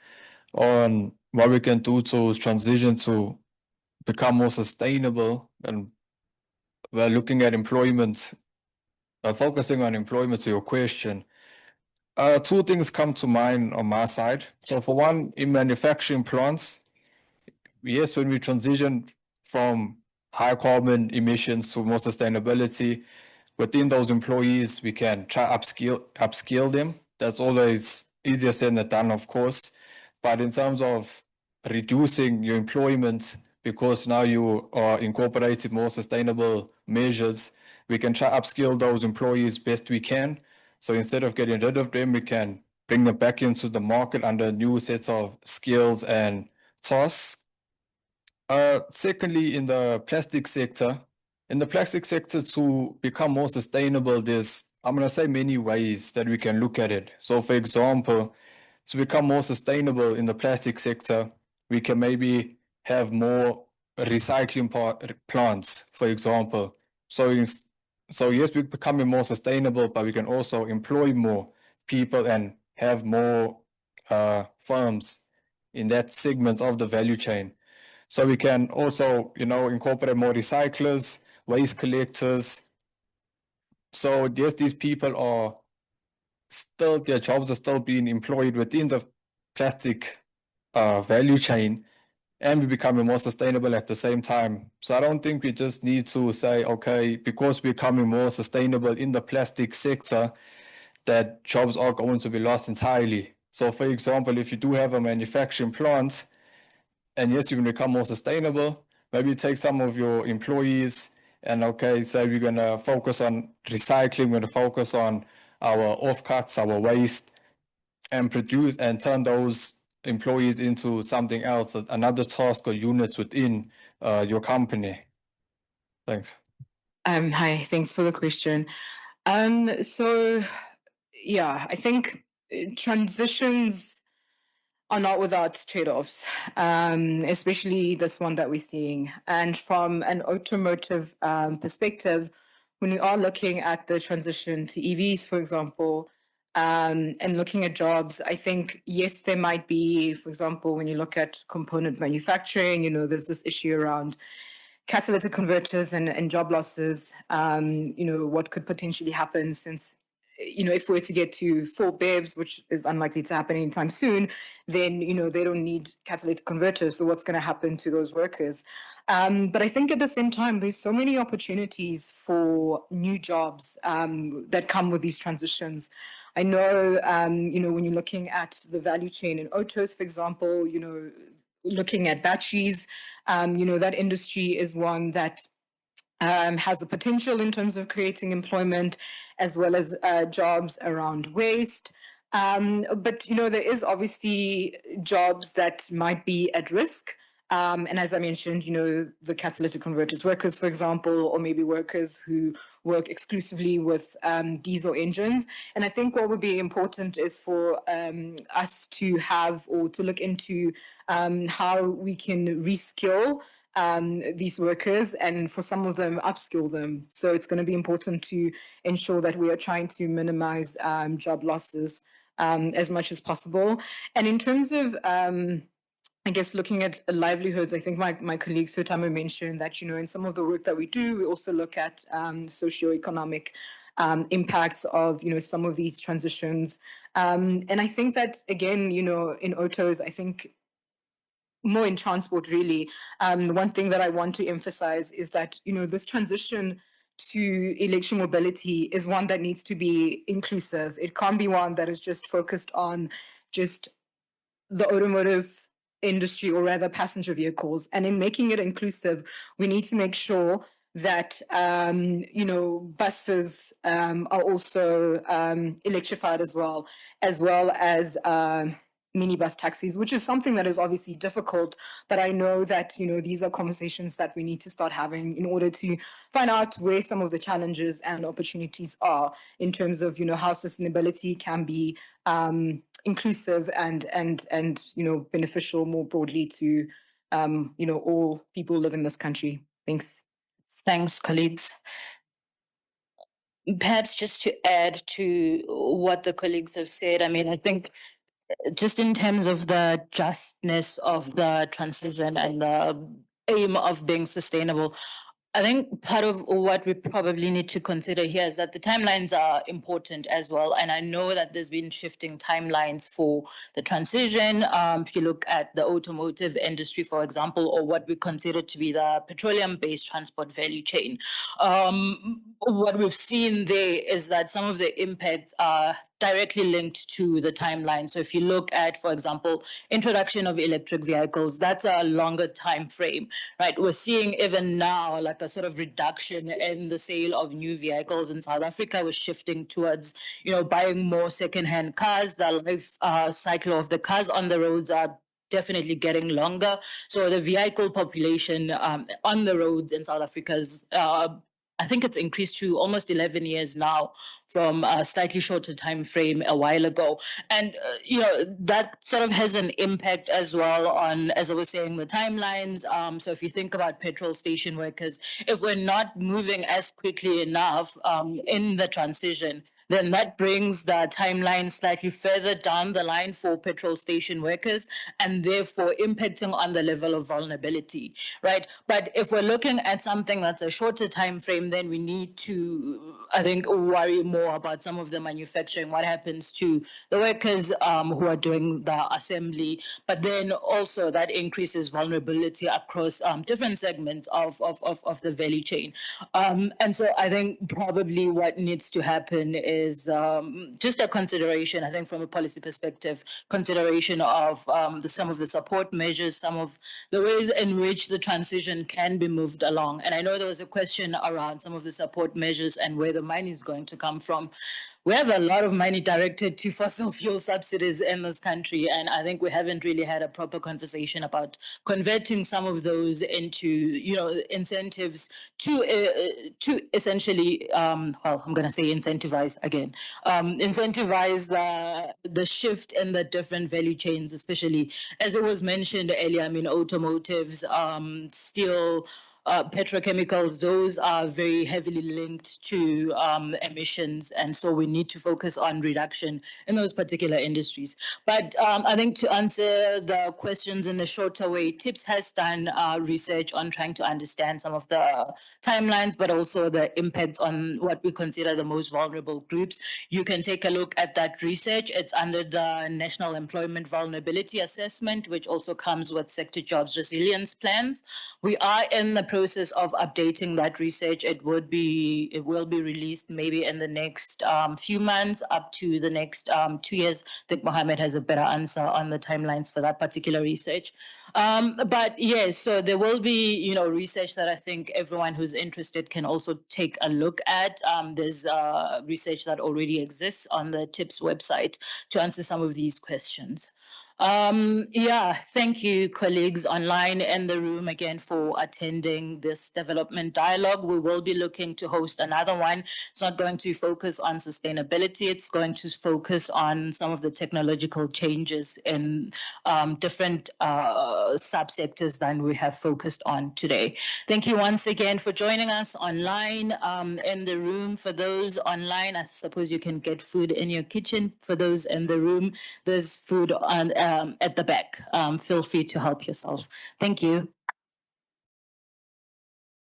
on what we can do to transition to become more sustainable, and we're looking at employment, focusing on employment to your question. Two things come to mind on my side. So for one, in manufacturing plants, yes, when we transition from high carbon emissions to more sustainability, within those employees, we can try upskill them. That's always easier said than done, of course. But in terms of reducing your employment, because now you are incorporating more sustainable measures, we can try upskill those employees best we can. So instead of getting rid of them, we can bring them back into the market under new sets of skills and tasks. Secondly, in the plastic sector, to become more sustainable, there's, I'm going to say, many ways that we can look at it. So, for example, to become more sustainable in the plastic sector, we can maybe have more recycling plants, for example. So yes, we're becoming more sustainable, but we can also employ more people and have more firms in that segment of the value chain. So we can also, incorporate more recyclers, waste collectors. So yes, these people are still, their jobs are still being employed within the plastic value chain, and we're becoming more sustainable at the same time. So I don't think we just need to say, okay, because we're becoming more sustainable in the plastic sector, that jobs are going to be lost entirely. So for example, if you do have a manufacturing plant, and yes, you can become more sustainable, maybe take some of your employees and, okay, so we're going to focus on recycling, we're going to focus on our offcuts, our waste, and produce and turn those employees into something else, another task or units within your company. Thanks. Hi, thanks for the question. So yeah, I think transitions are not without trade-offs, especially this one that we're seeing. And from an automotive perspective, when we are looking at the transition to EVs, for example, and looking at jobs, I think, yes, there might be, for example, when you look at component manufacturing, there's this issue around catalytic converters and job losses, what could potentially happen since, if we were to get to full BEVs, which is unlikely to happen anytime soon, then, they don't need catalytic converters. So what's going to happen to those workers? But I think at the same time, there's so many opportunities for new jobs that come with these transitions. I know, when you're looking at the value chain in autos, for example, looking at batteries, that industry is one that has the potential in terms of creating employment as well as jobs around waste. But, there is obviously jobs that might be at risk. And as I mentioned, the catalytic converters workers, for example, or maybe workers who work exclusively with diesel engines. And I think what would be important is for us to have or to look into how we can reskill these workers and for some of them upskill them. So it's going to be important to ensure that we are trying to minimize job losses as much as possible. And in terms of I guess looking at livelihoods, I think my colleague Sotamo mentioned that, in some of the work that we do, we also look at socioeconomic impacts of, some of these transitions. And I think that, again, in autos, I think more in transport, really, one thing that I want to emphasize is that, this transition to electric mobility is one that needs to be inclusive. It can't be one that is just focused on just the automotive industry, or rather passenger vehicles. And in making it inclusive, we need to make sure that, buses are also electrified as well as minibus taxis, which is something that is obviously difficult. But I know that, these are conversations that we need to start having in order to find out where some of the challenges and opportunities are in terms of, how sustainability can be inclusive and beneficial more broadly to all people who live in this country. Thanks. Thanks, colleagues. Perhaps just to add to what the colleagues have said, I think just in terms of the justness of the transition and the aim of being sustainable, I think part of what we probably need to consider here is that the timelines are important as well. And I know that there's been shifting timelines for the transition. If you look at the automotive industry, for example, or what we consider to be the petroleum-based transport value chain, what we've seen there is that some of the impacts are directly linked to the timeline. So if you look at, for example, introduction of electric vehicles, that's a longer time frame, right? We're seeing even now like a sort of reduction in the sale of new vehicles in South Africa. We're shifting towards, buying more secondhand cars. The life cycle of the cars on the roads are definitely getting longer. So the vehicle population on the roads in South Africa is I think it's increased to almost 11 years now from a slightly shorter time frame a while ago. And, that sort of has an impact as well on, as I was saying, the timelines. So if you think about petrol station workers, if we're not moving as quickly enough in the transition, then that brings the timeline slightly further down the line for petrol station workers and therefore impacting on the level of vulnerability, right? But if we're looking at something that's a shorter time frame, then we need to, I think, worry more about some of the manufacturing, what happens to the workers who are doing the assembly, but then also that increases vulnerability across different segments of the value chain. And so I think probably what needs to happen is just a consideration, I think from a policy perspective, consideration of some of the support measures, some of the ways in which the transition can be moved along. And I know there was a question around some of the support measures and where the money is going to come from. We have a lot of money directed to fossil fuel subsidies in this country, and I think we haven't really had a proper conversation about converting some of those into, incentives to essentially, well, I'm going to say incentivize again, incentivize the shift in the different value chains, especially as it was mentioned earlier. I mean, automotives, steel, petrochemicals, those are very heavily linked to emissions. And so we need to focus on reduction in those particular industries. But I think to answer the questions in the shorter way, TIPS has done research on trying to understand some of the timelines, but also the impact on what we consider the most vulnerable groups. You can take a look at that research. It's under the National Employment Vulnerability Assessment, which also comes with sector jobs resilience plans. We are in the process of updating that research. It will be released maybe in the next few months up to the next 2 years. I think Mohammed has a better answer on the timelines for that particular research. But yes, so there will be, research that I think everyone who's interested can also take a look at. There's research that already exists on the TIPS website to answer some of these questions. Thank you, colleagues online and the room again for attending this development dialogue. We will be looking to host another one. It's not going to focus on sustainability. It's going to focus on some of the technological changes in different subsectors than we have focused on today. Thank you once again for joining us online. In the room, for those online, I suppose you can get food in your kitchen. For those in the room, there's food on at the back. Feel free to help yourself. Thank you.